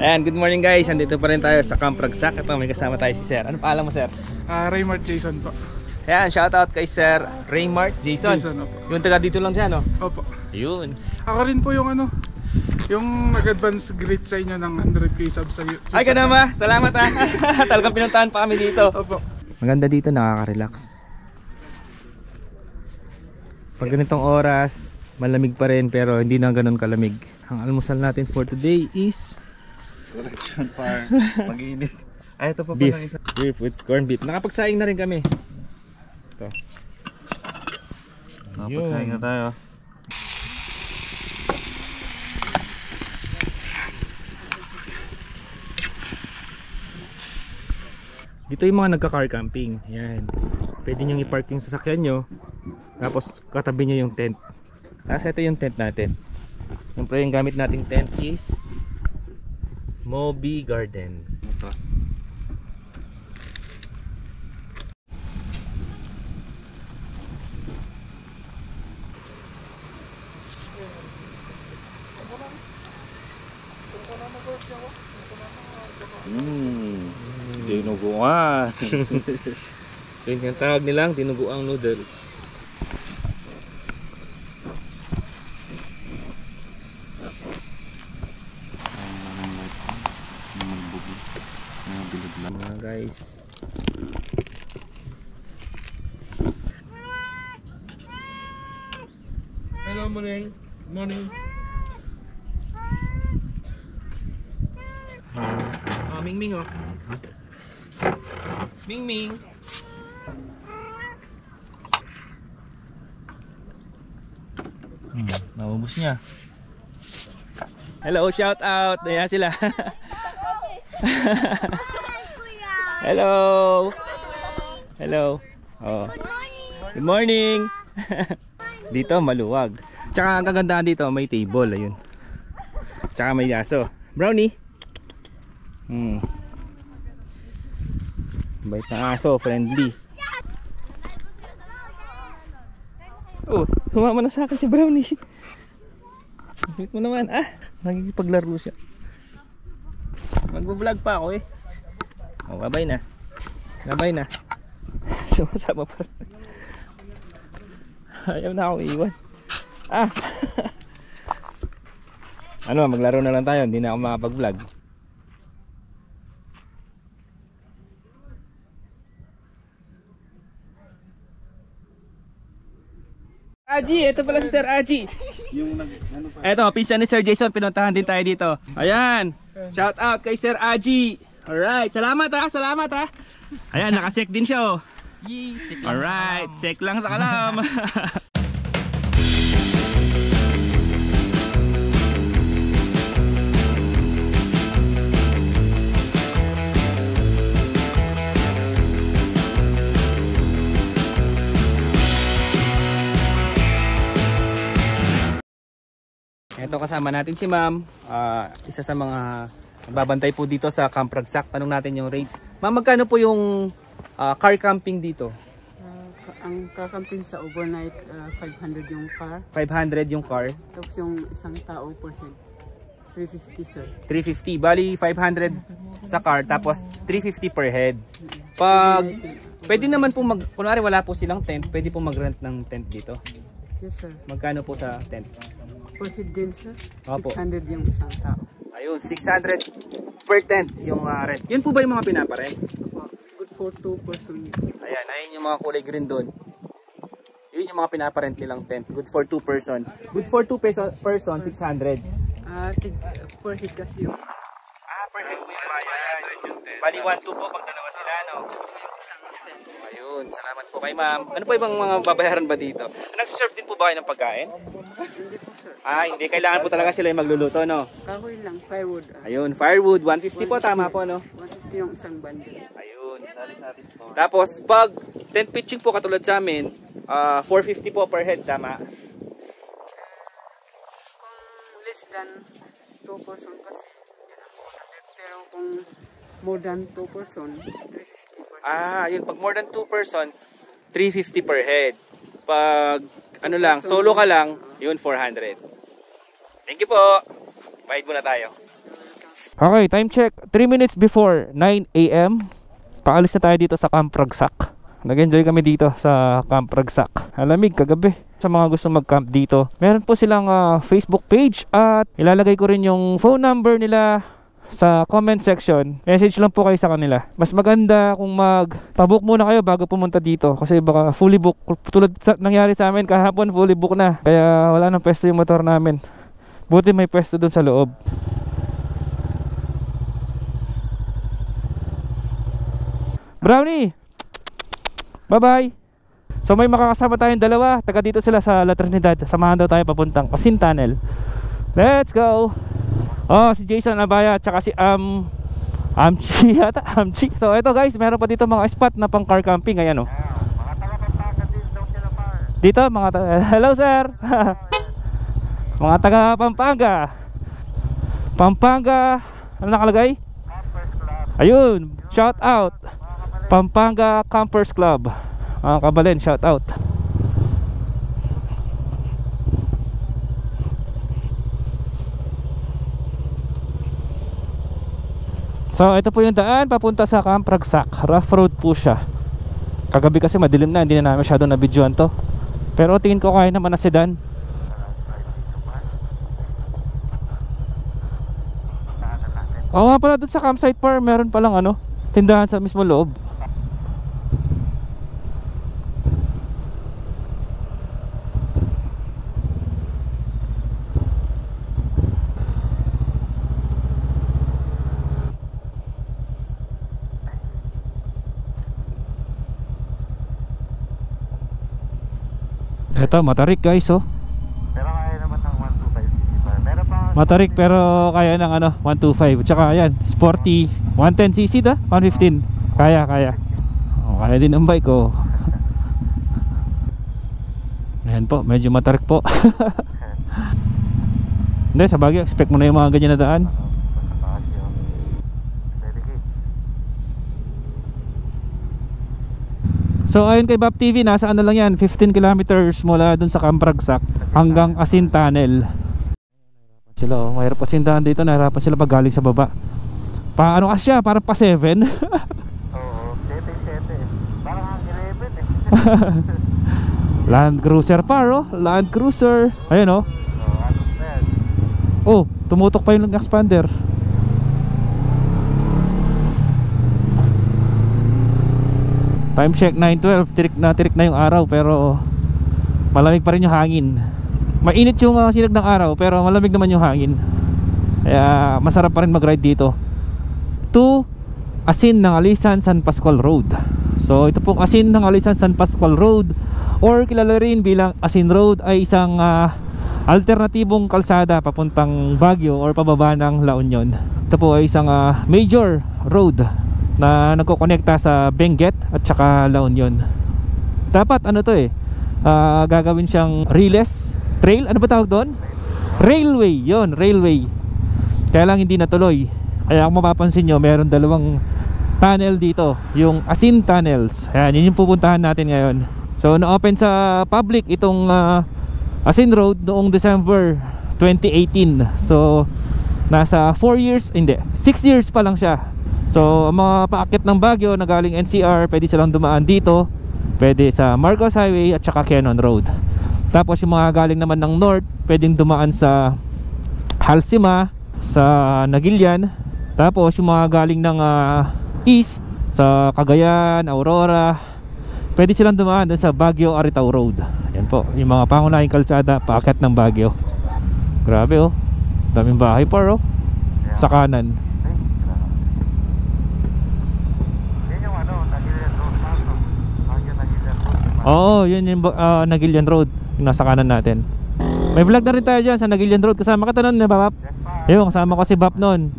Ayan, good morning guys. Andito pa rin tayo sa Camp Ragsak. Ito, may kasama tayo si Sir. Ano paalam mo, Sir? Raymart Jason po. Ayan, shoutout kay Sir Raymart Jason. Jason, opo. Yung taga dito lang siya, no? Opo. Yun. Ako rin po yung ano, yung nag-advance greet sa inyo ng 100k subs sa YouTube. Ay, ka naman. Salamat ha. Talagang pinuntahan pa kami dito. Opo. Maganda dito, nakaka-relax. Pag ganitong oras, malamig pa rin pero hindi na ganun kalamig. Ang almusal natin for today is Selection par. Mag-iinit. Ay, ito pa beef. palang isa. Beef with corned beef. Nakapagsaing na rin kami. Ito. Nakapagsaing na tayo. Dito yung mga nagka-car camping. Yan. Pwede nyo i-park yung sasakyan nyo. Tapos katabi nyo yung tent. Tapos ito yung tent natin. Siyempre yung gamit nating tent is Moby Garden. Ito. Dinuguan. So yung tawag nilang dinuguang noodles. Mga guys. Hello, morning. Morning. Ming Ming oh. Ming Ming. Naubos niya. Hello, shout out. Ayan sila. Hello. Hello. Oh. Good morning. Dito maluwag. Tsaka ang kagandahan dito may table, ayun. Tsaka may aso. Brownie. Bait na aso, friendly. Oh, sumama na sa akin si Brownie. Sweet mo naman. Nagigipaglaro siya. Magbo-vlog pa ako eh. Oh, babay na. Babay na. Sumasama pa. Ayaw na ako iwan. Ano, maglaro na lang tayo. Hindi na ako makapag-vlog. Aji, ito pala si Sir Aji. Yung ano pa? Eto, pinsan ni Sir Jason, pinuntahan din tayo dito. Ayan, shout out kay Sir Aji. Alright, salamat ha, salamat ha. Ayan, nakasek din siya oh. Alright, sek lang sa kalam. Ito kasama natin si Ma'am, isa sa mga nagbabantay po dito sa Camp Ragsak. Tanong natin yung rates. Ma'am, magkano po yung car camping dito? Ang car camping sa overnight, 500 yung car. 500 yung car. Tapos yung isang tao per head, 350 sir. 350. Bali 500 sa car tapos 350 per head. Pag pwede naman po kunwari wala po silang tent, pwede po mag-rent ng tent dito. Yes sir. Magkano po sa tent? Per head din sir. Opo. 600 yung isang tao. Ayun, 600 per tent yung rent. Yun po ba yung mga pinaparent? Opo, good for 2 person. Ayan, ayun yung mga kulay green doon. Yun yung mga pinaparent nilang tent. Good for 2 person. Good for 2 person, 600. Per head kasi yung Per head po yung bayan. Bali 1-2 po pag dalawa sila, no? Ayun, salamat po kay ma'am. Ano po ibang mga babayaran ba dito? Nagsiserve din po ba kayo ng pagkain? hindi po sir. Hindi. Kailangan po talaga sila yung magluluto, no? Kahoy lang, firewood. Ayun, firewood. 150 po, tama po, no? 150 yung isang bundle. Ayun. Tapos, pag tent pitching po katulad sa amin, 450 po per head, tama? Kung less than 2 person kasi, yan ang 400. Pero kung more than 2 person, 350 per head. Yun. Pag more than 2 person, 350 per head. Pag, ano lang, solo ka lang, yun, 400. Thank you po. Bayad muna tayo. Okay, time check. 3 minutes before 9 AM. Paalis na tayo dito sa Camp Ragsak. Nag-enjoy kami dito sa Camp Ragsak. Alamig kagabi. Sa mga gusto mag-camp dito, meron po silang Facebook page at ilalagay ko rin yung phone number nila sa comment section. Message lang po kayo sa kanila. Mas maganda kung magpa-book muna kayo bago pumunta dito kasi baka fully book. Tulad nangyari sa amin kahapon, fully book na. Kaya wala nang pwesto yung motor namin. Buti may pwesto dun sa loob. Brownie! Bye-bye! So may makakasama tayong dalawa. Taga dito sila sa La Trinidad. Samahan daw tayo papuntang Asin Tunnel. Let's go! Si Jason Abaya tsaka si Amchi yata. Amchi. So ito guys, meron pa dito mga spot na pang car camping. Ayan o. Mga taga-Pampanga din daw sila par. Dito mga hello sir. Mga taga Pampanga. Pampanga. Ano nakalagay? Campers Club. Ayun, shout out Pampanga Campers Club. Kabalin, shout out. So ito po yung daan papunta sa Camp Ragsak. Rough road po siya. Kagabi kasi madilim na, hindi na namin masyado na-videoan to. Pero tingin ko kaya naman na sedan. Oo nga pala, dun sa campsite par meron palang tindahan sa mismo loob. Ito, matarik guys Pero kaya naman ng 125cc par. Meron pa Matarik pero kaya ng 125. Tsaka ayan, sporty 110cc da, 115. Kaya. Kaya din ang bike ko. Ayan po, medyo matarik po. Hindi, sa Baguio, expect mo na yung mga ganyan na daan. So ayun kay Bap TV, nasa lang yan, 15 kilometers mula dun sa Camp Ragsak hanggang Asin Tunnel. Sila mahirap pa sindahan dito, nahirapan sila pag galing sa baba. Paano kasya, parang pa 7. Oo, 7. Parang ang 11 Land Cruiser Land Cruiser. Ayun tumutok pa yung expander. Time check 9:12, tirik na yung araw pero malamig pa rin yung hangin. Mainit yung sinag ng araw pero malamig naman yung hangin. Kaya masarap pa rin mag-ride dito to Asin ng Alisan San Pascual Road. So ito pong Asin ng Alisan San Pascual Road or kilala rin bilang Asin Road ay isang alternatibong kalsada papuntang Baguio or pababa ng La Union. Ito po ay isang major road na nagkokonekta sa Benguet at saka La Union. Dapat gagawin siyang railless trail, ano ba tawag doon? Railway, railway. Kaya lang hindi natuloy. Kaya kung mapapansin nyo, meron dalawang tunnel dito, yung Asin Tunnels. Ayan, yun yung pupuntahan natin ngayon. So na-open sa public itong Asin Road noong December 2018. So nasa 6 years pa lang siya. So mga paakit ng Baguio na galing NCR, pwede silang dumaan dito, pwede sa Marcos Highway at saka Quezon Road. Tapos yung mga galing naman ng North, pwedeng dumaan sa Halsima, sa Nagilian, Tapos yung mga galing ng east sa Cagayan, Aurora, pwede silang dumaan dun sa Baguio Aritao Road. Yan po, yung mga pangunahing kalsada paakyat ng Baguio. Grabe oh, daming bahay par oh, sa kanan. Oo, yun yung Nagilian Road, yung nasa kanan natin. May vlog na rin tayo dyan sa Nagilian Road. Kasama ka nun, Bap? Yung kasama ko si Bap nun.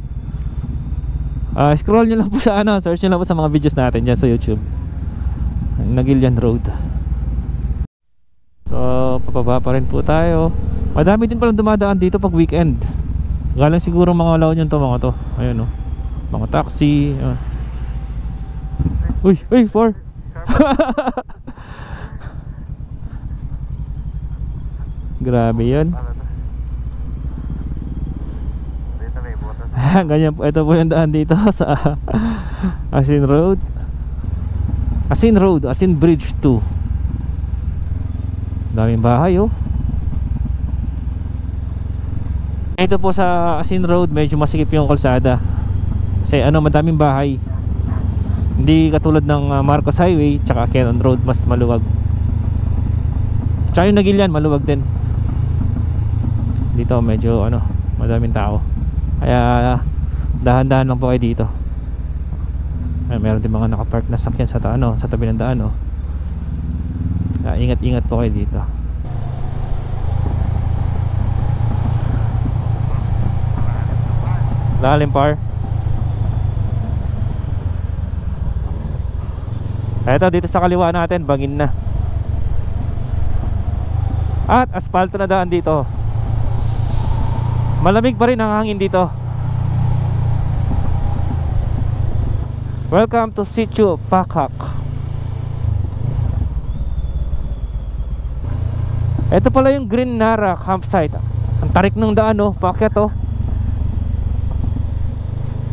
Scroll nyo lang po sa search nyo lang po sa mga videos natin dyan sa YouTube. Nagilian Road. So, papaba pa rin po tayo. Madami din palang dumadaan dito pag weekend. Galang siguro mga La Union to, mga to. Ayun oh, mga taxi. Uy, for grabe yun. Ganyan po, ito po yung daan dito sa Asin Road. Asin Bridge 2. Daming bahay oh. Ito po sa Asin Road, medyo masikip yung kalsada. Kasi madaming bahay. Hindi katulad ng Marcos Highway tsaka Quezon Road, mas maluwag. Tsaka yung Nagilian, maluwag din. Dito medyo madaming tao. Kaya dahan-dahan lang po kayo dito. Ay, meron din mga nakapark na sakyan sa sa tabi ng daan oh. Kaya ingat-ingat po kayo dito. Lalim par. Eto dito sa kaliwa natin, bangin na. At asfalto na daan dito. Malamig pa rin ang hangin dito. Welcome to Sitio Pakak. Ito pala yung Green Nara campsite. Ang tarik ng daan oh, paakyat oh.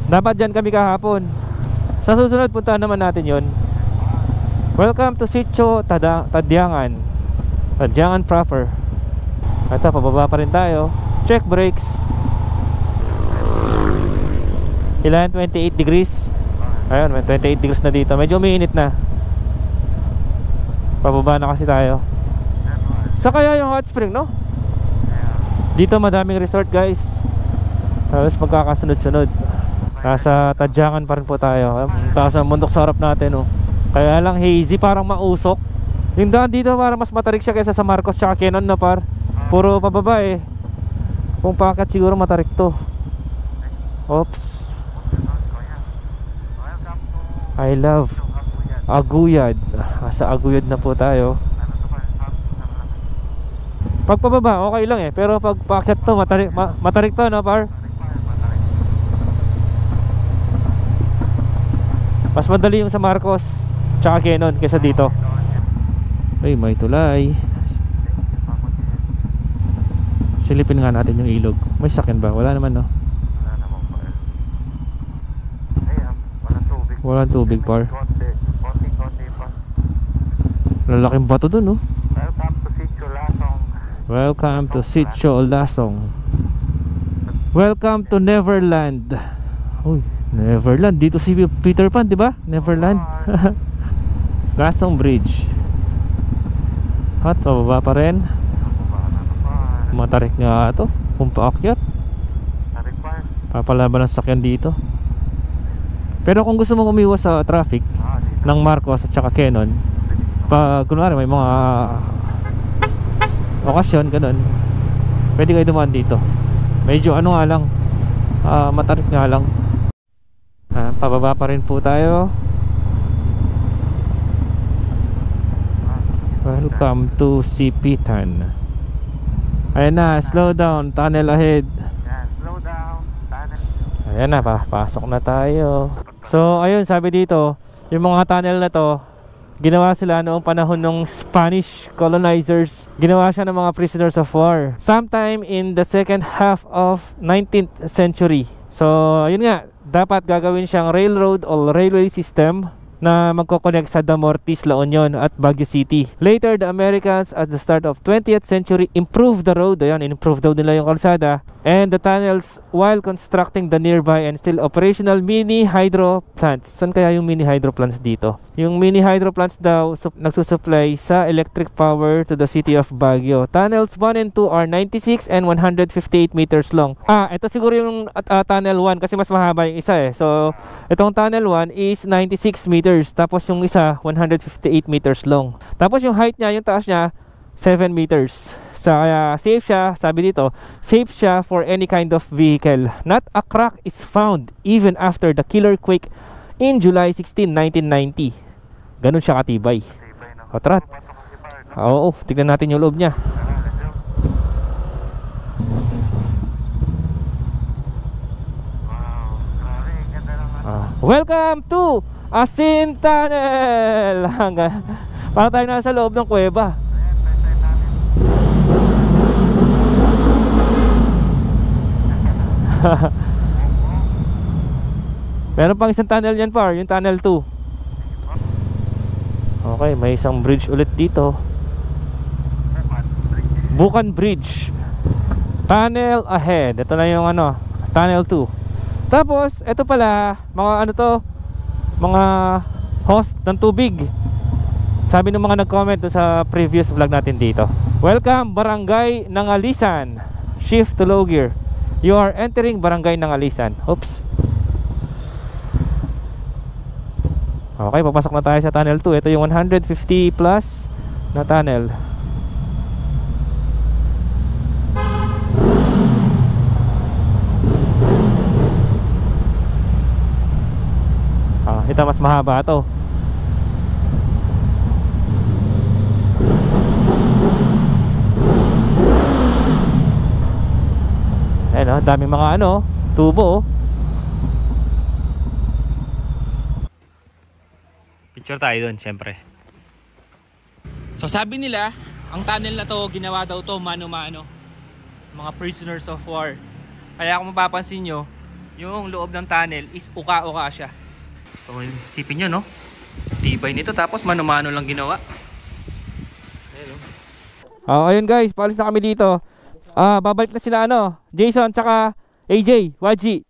Dapat dyan kami kahapon. Sa susunod punta naman natin yon. Welcome to Sitio Tadyangan. Tadyangan proper. Ito, pababa pa rin tayo. Check brakes. Ilan? 28 degrees. Ayun, may 28 degrees na dito. Medyo umiinit na. Pababa na kasi tayo. Sa kaya yung hot spring, no? Dito madaming resort guys. Halos magkakasunod-sunod. Nasa Tadyangan pa rin po tayo. Taas ang bundok sa harap natin oh. Kaya lang hazy, parang mausok. Yung daan dito parang mas matarik siya kaysa sa Marcos tsaka Quezon na par. Puro pababa eh. Kung paakyat siguro matarik to. Oops. I love Aguyad. Sa Aguyad na po tayo. Pag pababa okay lang eh, pero pag paakyat to matarik to no par. Mas madali yung sa Marcos tsaka Quezon kaysa dito. Ay, may tulay. Silipin nga natin yung ilog. May sakyan ba? Wala naman no? Wala naman pa. Walang tubig. Walang tubig par. Konti pa. Lalaking bato dun no? Welcome to Sitio Lasong. Welcome to Sitio Lasong. Welcome to Neverland. Uy, Neverland. Dito si Peter Pan, di ba? Neverland. Lasong Bridge. At pababa pa rin. Matarik nga ito kung paakyat. Papalaban ang sakyan dito. Pero kung gusto mong umiwas sa traffic ng Marcos at saka Quezon, pag kunwari may mga okasyon ganun, pwede kayo dumaan dito. Medyo nga lang, matarik nga lang. Pababa pa rin po tayo. Welcome to Sipitan. Ayan na, slow down, tunnel ahead. Slow down, tunnel. Ayan na, pasok na tayo. So ayun, sabi dito, yung mga tunnel na to, ginawa sila noong panahon ng Spanish colonizers. Ginawa siya ng mga prisoners of war sometime in the second half of 19th century. So ayun nga, dapat gagawin siyang railroad o railway system na magkoconnect sa Damortis, La Union at Baguio City. Later, the Americans at the start of 20th century improved the road. Ayan, improve daw nila yung kalsada and the tunnels while constructing the nearby and still operational mini hydro plants. Saan kaya yung mini hydro plants dito? Yung mini hydro plants daw nagsusupply sa electric power to the city of Baguio. Tunnels 1 and 2 are 96 and 158 meters long. Ito siguro yung tunnel 1 kasi mas mahaba yung isa eh. So, itong tunnel 1 is 96 meters. Tapos yung isa 158 meters long. Tapos yung height niya, yung taas niya 7 meters. So kaya safe siya, sabi dito, safe siya for any kind of vehicle. Not a crack is found even after the killer quake in July 16, 1990. Ganun siya katibay. O tara. Oo, tignan natin yung loob niya. Welcome to Asin Tunnel. Para tayo nasa loob ng kuweba. Meron pang isang tunnel yan, par, yung tunnel 2. Okay, may isang bridge ulit dito. Bukan Bridge. Tunnel ahead. Ito na yung tunnel 2. Tapos, ito pala, mga mga host ng tubig. Sabi ng mga nag-comment sa previous vlog natin dito. Welcome Barangay Nangalisan. Shift to low gear. You are entering Barangay Nangalisan. Oops. Okay, papasok na tayo sa tunnel 2. Ito yung 150 plus na tunnel. Ito mas mahaba to. Ayan daming mga tubo. Picture tayo dun, syempre. So sabi nila, ang tunnel na to, ginawa daw to mano-mano, mga prisoners of war. Kaya kung mapapansin nyo, yung loob ng tunnel is uka-uka siya. So isipin nyo, no? Tibay nito, tapos mano-mano lang ginawa. Ayun guys, paalis na kami dito. Babalik na sila Jason tsaka AJ, Waji.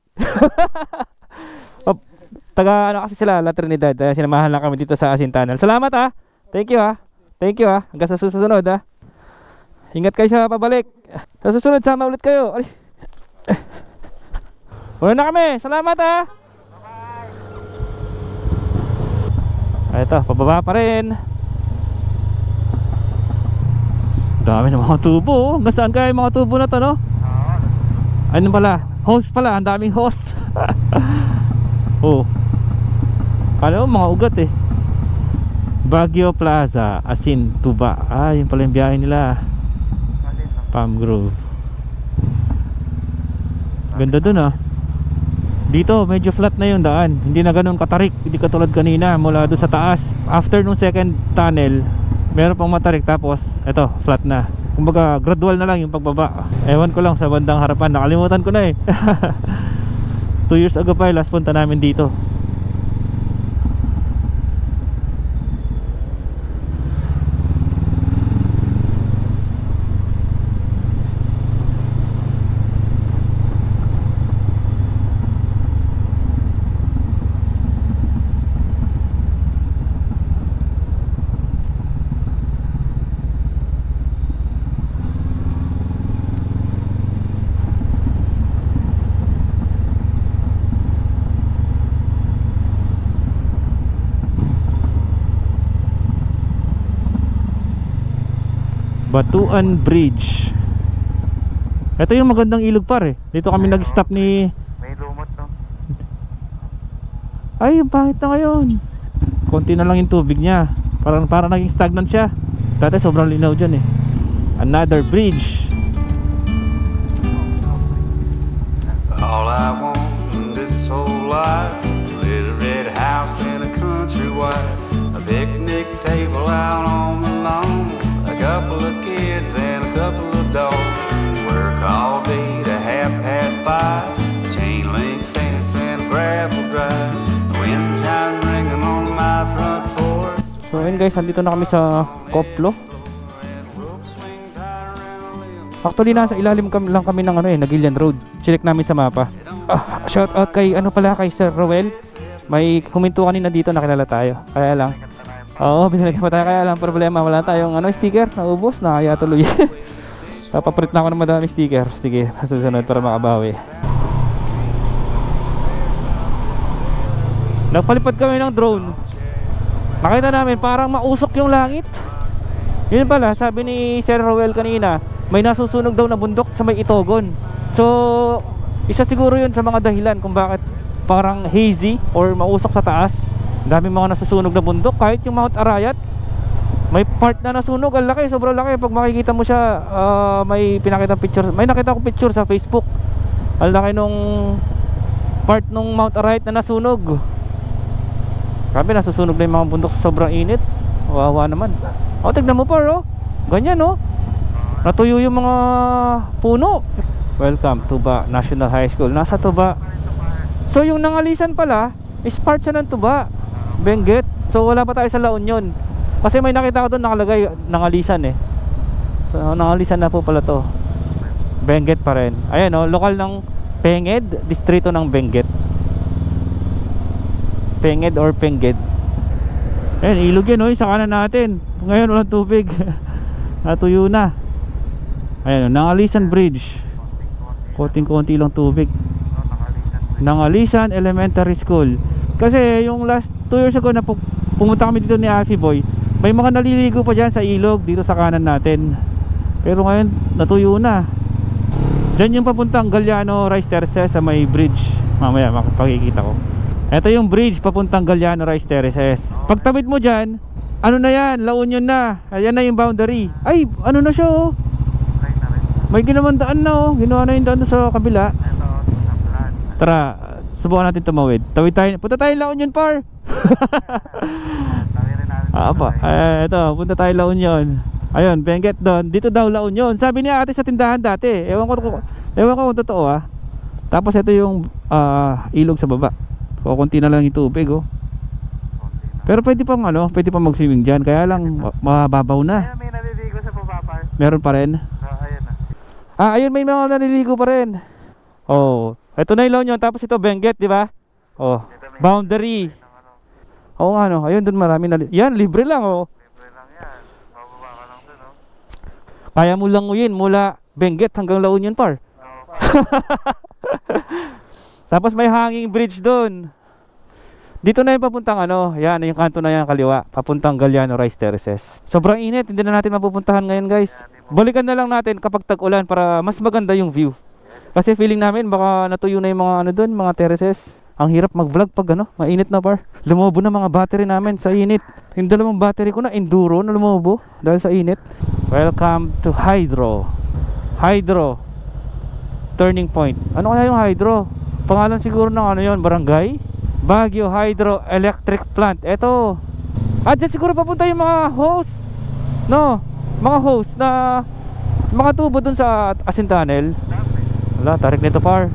Taga kasi sila, La Trinidad. Sinamahan lang kami dito sa Asin Tunnel. Salamat Thank you Thank you Hanggang sa susunod Ingat kayo sa pabalik. Sa susunod sama ulit kayo. Uwi na kami. Salamat Ito, pababa pa rin. Dami ng mga tubo. Hanggang saan kaya yung mga tubo na to, no? Ano pala? Hose pala, ang daming hose. Kala mo mga ugat Baguio Plaza, Asin, Tuba. Yun pala yung biyahe nila. Palm Grove. Ganda dun Dito medyo flat na yung daan. Hindi na ganun katarik. Hindi katulad kanina mula doon sa taas. After nung second tunnel, meron pang matarik. Tapos eto, flat na. Kumbaga gradual na lang yung pagbaba. Ewan ko lang sa bandang harapan, nakalimutan ko na 2 years ago pa last punta namin dito. Batuan Bridge. Ito yung magandang ilog pare. Dito kami nag-stop ni... May lumot Ay, yung pangit na ngayon. Konti na lang yung tubig niya. Parang naging stagnant siya. Dati sobrang linaw dyan Another bridge. All I want in this whole life, a little red house in a country wife, a picnic table out on the lawn, a couple of kids and a couple of dogs. Work all day to 5:30, chain link fence and a gravel drive. The wind chime ringing on my guys, andito na kami sa Koplo. Actually nasa ilalim lang kami ng Nagilian Road. Check namin sa mapa. Shout out kay kay Sir Roel. May huminto kanina dito, nakilala tayo. Kaya lang. Oo, binilagyan pa tayo, kaya lang problema, wala tayong sticker, naubos, nakaya tuloy. Papaprint na ako ng madami sticker. Sige, susunod para makabawi. Nagpalipad kami ng drone. Nakita namin parang mausok yung langit. Yun pala, sabi ni Sir Roel kanina, may nasusunog daw na bundok sa may Itogon. So, isa siguro yun sa mga dahilan kung bakit parang hazy or mausok sa taas. Daming mga nasusunog na bundok. Kahit yung Mount Arayat, may part na nasunog. Ang laki, sobrang laki. Pag makikita mo siya, may pinakita picture. May nakita akong picture sa Facebook. Ang laki nung part nung Mount Arayat na nasunog. Grabe, nasusunog na yung mga bundok sa sobrang init. Wawa naman. O, tignan mo par, ganyan, natuyo yung mga puno. Welcome Tuba National High School. Nasa Tuba. So yung Nangalisan pala is part siya ng Tuba, Benguet. So wala pa tayo sa La Union. Kasi may nakita ko doon nakalagay Nangalisan So Nangalisan na po pala to. Benguet pa rin. Ayan lokal ng Penged, distrito ng Benguet. Penged or Benguet. Ayan, ilog yan yung sa kanan natin. Ngayon walang tubig. Natuyo na. Ayan, Nangalisan Bridge. Konting-konti lang tubig. Nangalisan Elementary School. Kasi yung last 2 years ago na pumunta kami dito ni Afi Boy, may mga naliligo pa dyan sa ilog dito sa kanan natin. Pero ngayon natuyo na. Dyan yung papuntang Galliano Rice Terraces sa may bridge. Mamaya makapagkikita ko. Ito yung bridge papuntang Galliano Rice Terraces. Pagtawid mo dyan, ano na yan? La Union na. Ayan na yung boundary. Ay, ano na siya May ginawang daan na Ginawa na yung daan sa kabila. Tara, subukan natin tumawid. Tawid tayo. Punta tayo La Union par. Ito, punta tayo La Union. Ayun, Benguet doon. Dito daw La Union. Sabi niya ate sa tindahan dati. Ewan ko kung totoo Tapos ito yung ilog sa baba. Kukunti na lang yung tubig Pero pwede pang mag-swimming dyan. Kaya lang mababaw na. May naliligo sa baba par. Meron pa rin. Ayun, may mga naliligo pa rin. Ito na yung La Union. Tapos ito Benguet, di ba? Boundary. Ayun, dun marami yan, libre lang Libre lang yan. Bababa ka lang dun Kaya mo lang uyin mula Benguet hanggang La Union par. Tapos may hanging bridge dun. Dito na yung papuntang yan, yung kanto na yan kaliwa, papuntang Galliano Rice Terraces. Sobrang init, hindi na natin mapupuntahan ngayon guys. Balikan na lang natin kapag tag-ulan para mas maganda yung view. Kasi feeling namin baka natuyo na yung mga doon, mga terraces. Ang hirap mag-vlog pag mainit na par. Lumobo na mga battery namin sa init. Yung dalawang battery ko na enduro na lumobo dahil sa init. Welcome to Hydro. Hydro Turning Point. Ano kaya yung Hydro? Pangalan siguro ng yon, barangay? Baguio Hydro Electric Plant. Eto. Dyan siguro papunta yung mga hose. Mga hose na mga tubo dun sa Asin Tunnel. Wala, tarik nito par.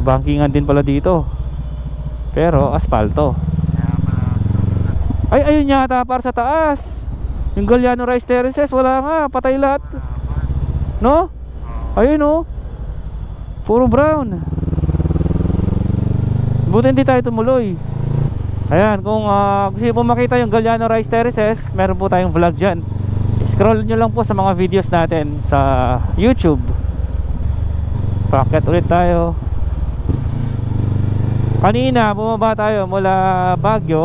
Bankingan din pala dito. Pero aspalto. Ay, ayun yata para sa taas. Yung Galliano Rice Terraces, wala nga, patay lahat. Ayun puro brown. Buti hindi tayo tumuloy. Ayan, kung gusto nyo po makita yung Galliano Rice Terraces, meron po tayong vlog dyan. Scroll nyo lang po sa mga videos natin sa YouTube. Packet ulit tayo. Kanina bumaba tayo mula Baguio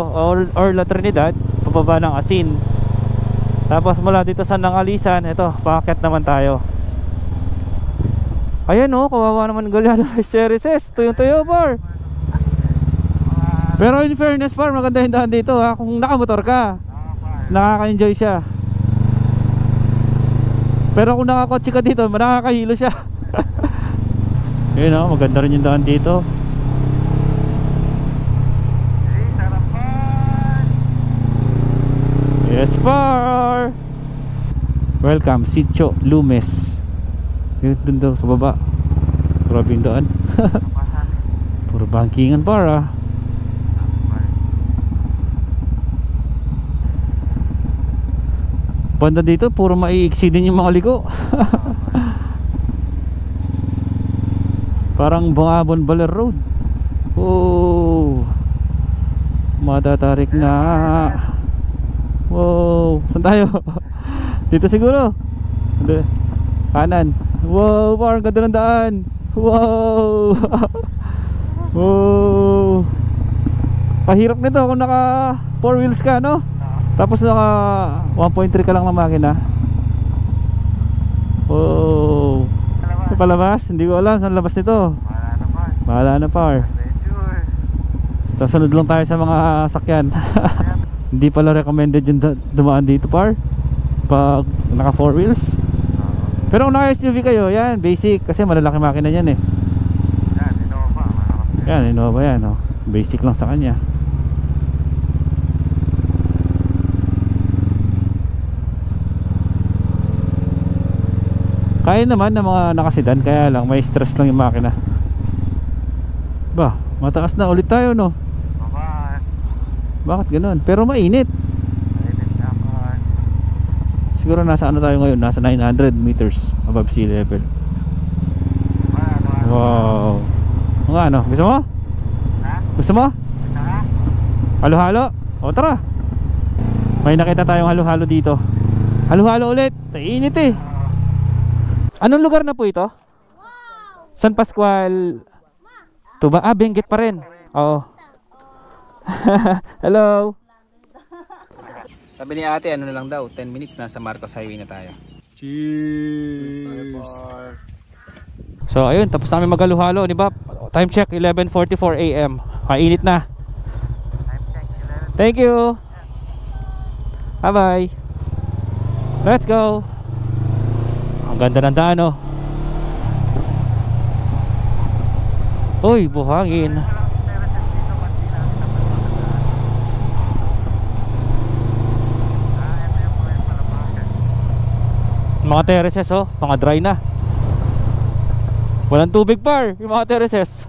or La Trinidad, pababa ng Asin. Tapos mula dito sa Nangalisan, ito, paakyat naman tayo. Ayan kawawa naman Galliano Rice Terraces. Tuyo-tuyo par. Pero in fairness par, maganda yung daan dito kung nakamotor ka. Nakaka-enjoy siya. Pero kung nakakotse ka dito, nakakahilo siya. Ayun maganda rin yung daan dito. Yes, par! Welcome, Sitio Lumes. Yun dun daw, pababa. Grabe yung daan. Puro bankingan par. Banda dito, puro maiiksi din yung mga liko. Parang Bungabon Baler Road. Oh, matatarik na. Wow, saan tayo? Dito siguro. Kanan. Wow, parang ganda ng daan. Wow. Wow. Pahirap nito kung naka 4 wheels ka, no? Tapos naka 1.3 ka lang na makina. Wow. Palabas? Hindi ko alam saan labas nito. Bahala na par. Sasunod lang tayo sa mga sakyan. Hindi pala recommended yung dumaan dito par pag naka 4 wheels. Pero kung naka SUV kayo, yan basic. Kasi malalaki makina yan eh. Yan, Innova yan oh. Basic lang sa kanya. Kaya naman ng mga nakasedan, kaya lang may stress lang yung makina. Ba, mataas na ulit tayo no? Bakit ganun? Pero mainit. Siguro nasa ano tayo ngayon? Nasa 900 meters above sea level. Wow. Mga ano? Gusto mo? Gusto mo? Halo-halo? O tara. May nakita tayong halo-halo dito. Halo-halo ulit. Tainit eh. Anong lugar na po ito? San Pascual. Tuba? Ah, Benguet pa rin. Oo. Hello. Sabi ni ate, ano na lang daw, 10 minutes nasa Marcos Highway na tayo. Cheers. So ayun, tapos namin mag-halo-halo ni Bap. Time check, 11:44 AM. Mainit na. Thank you. Bye-bye. Let's go. Ang ganda ng daan oh. Uy, buhangin. Mga terraces oh, mga dry na. Walang tubig par, yung mga terraces.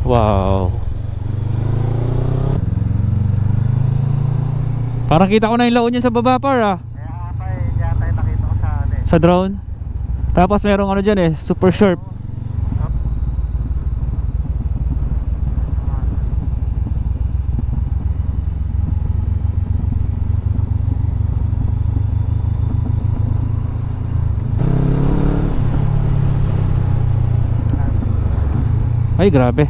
Wow. Parang kita ko na yung La Union sa baba par ah. Sa drone. Tapos merong ano dyan eh, super sharp. Ay grabe.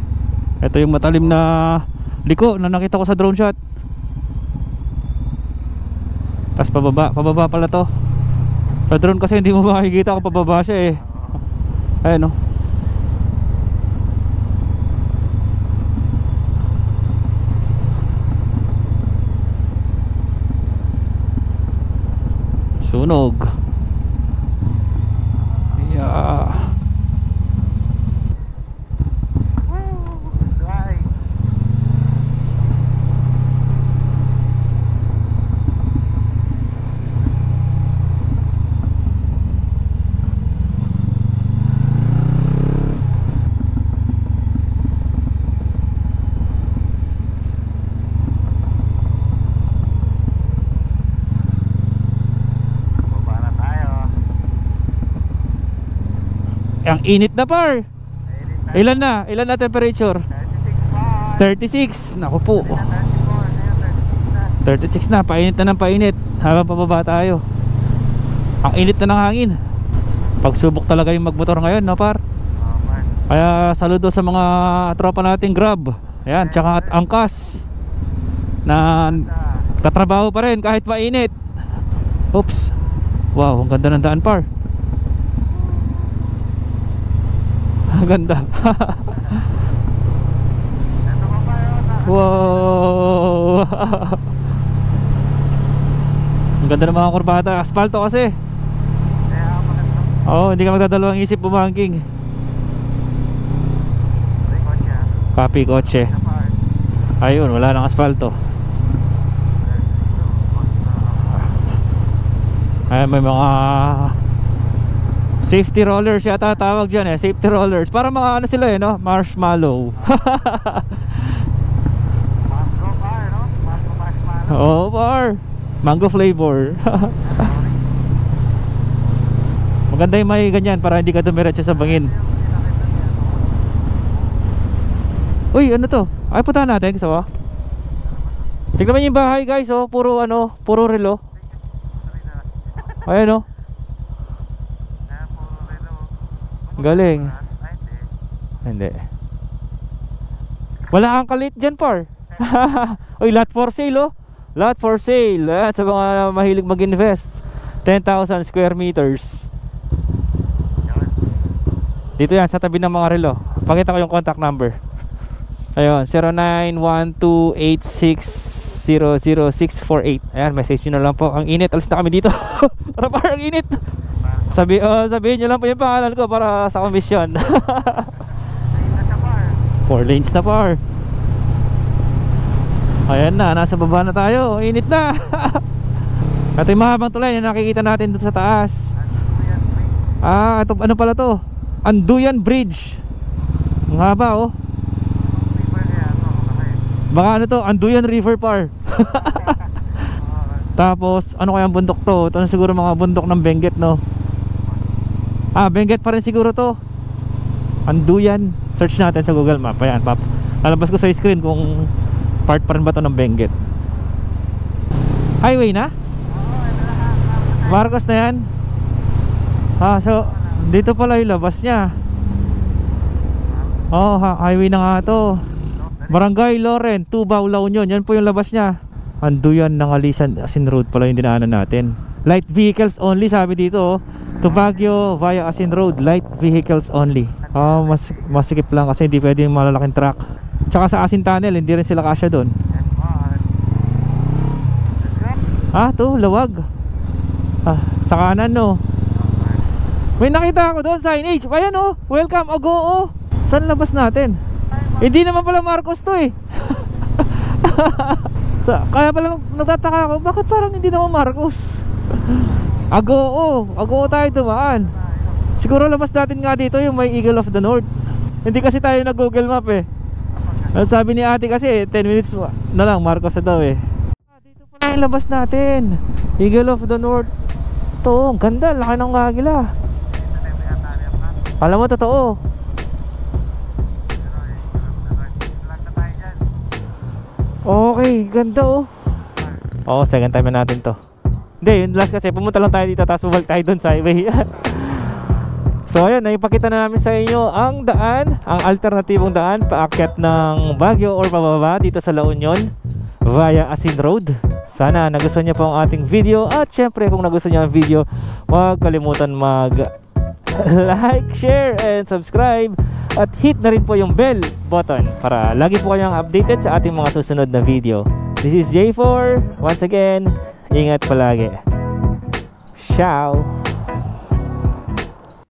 Ito yung matalim na liko na nakita ko sa drone shot. Tapos pababa pala to. Sa drone kasi hindi mo makikita kung pababa siya eh. Ayan o. Sunog. Yeah. Ang init na par. Ilan na temperature? 36. Naku po. 36 na, painit na ng painit. Habang pababa tayo. Ang init na ng hangin. Pagsubok talaga yung magmotor ngayon, no par? Kaya saludo sa mga tropa nating Grab. Ayan, tsaka at Angkas na katrabaho pa rin kahit mainit. Oops. Wow, ang ganda ng daan par. Ganda. Wow. Ang ganda ng mga kurbada. Asfalto kasi. Oo, hindi ka magdadalawang isip bumangking. Copy kotse. Ayun, wala nang asfalto. Ay, may mga safety rollers yata tawag dyan eh. Safety rollers. Para mga ano sila eh, no? Marshmallow. Oo, par. Mango flavor. Maganda yung may ganyan para hindi ka dumiretso sa bangin. Uy, ano to? Ay, puntahan natin. Gusto mo? Tignan mo yung bahay guys, oh. Puro ano, puro relo. Ayan, oh. Galing. Hindi. Wala kang kalit dyan, par. Uy, lot for sale, oh. Lot for sale. At sa mga mahilig mag-invest, 10,000 square meters. Dito yan, sa tabi ng mga relo. Pakita ko yung contact number. Ayun, 091286000648. Ayan, message nyo na lang po. Ang init, alis na kami dito. Parang init. Sabihin nyo lang po yung pangalan ko para sa komisyon. 4 lanes na par. Ayan na, nasa baba na tayo. Init na. Ito yung mahabang tulay na nakikita natin dito sa taas. Ah, ito, ano pala to? Anduyan Bridge. Ang haba, oh. Baka ano to, Anduyan River par. Tapos, ano kaya ang bundok to? Ito na siguro mga bundok ng Benguet, no? Ah, Benguet pa rin siguro to. Anduyan. Search natin sa Google Map. Ayan, pap. Lalabas ko sa screen kung part pa rin ba to ng Benguet. Highway na? Marcos na yan? Ah, so dito pala yung labas niya. Oh, highway na nga to. Barangay Loren, Tubao, La Union. Yan po yung labas niya. Anduyan ng Alisan Asin Road pala yung dinaanan natin. Light vehicles only sabi dito, oh. To Baguio via Asin Road, light vehicles only. Oh, masikip lang kasi hindi pwede yung malalaking truck. Tsaka sa Asin Tunnel, hindi rin sila kasya doon. Ah, to, lawag. Ah, sa kanan, no. May nakita ako doon, signage. Ayan, oh, welcome, Agoo. Saan labas natin? Hindi naman pala Marcos to eh. Kaya pala nagtataka ako, bakit parang hindi naman Marcos? Agoo tayo dumaan. Siguro labas natin nga dito yung may Eagle of the North. Hindi kasi tayo na Google Map eh. Sabi ni ate kasi 10 minutes na lang Marcos na daw eh. Dito pala yung labas natin, Eagle of the North. Ito, ganda, laki ng agila. Alam mo, totoo. Okay, ganda oh. Oo, second time na natin to. Hindi, yung last kasi pumunta lang tayo dito tapos bumalik tayo doon sa highway. So ayun, naipakita na namin sa inyo ang daan, ang alternatibong daan paakyat ng Baguio or pababa dito sa La Union via Asin Road. Sana nagustuhan niyo po ang ating video. At syempre kung nagustuhan niyo ang video, huwag kalimutan like, share, and subscribe. At hit na rin po yung bell button para lagi po kayong updated sa ating mga susunod na video. This is J4. Once again, ingat palagi. Ciao!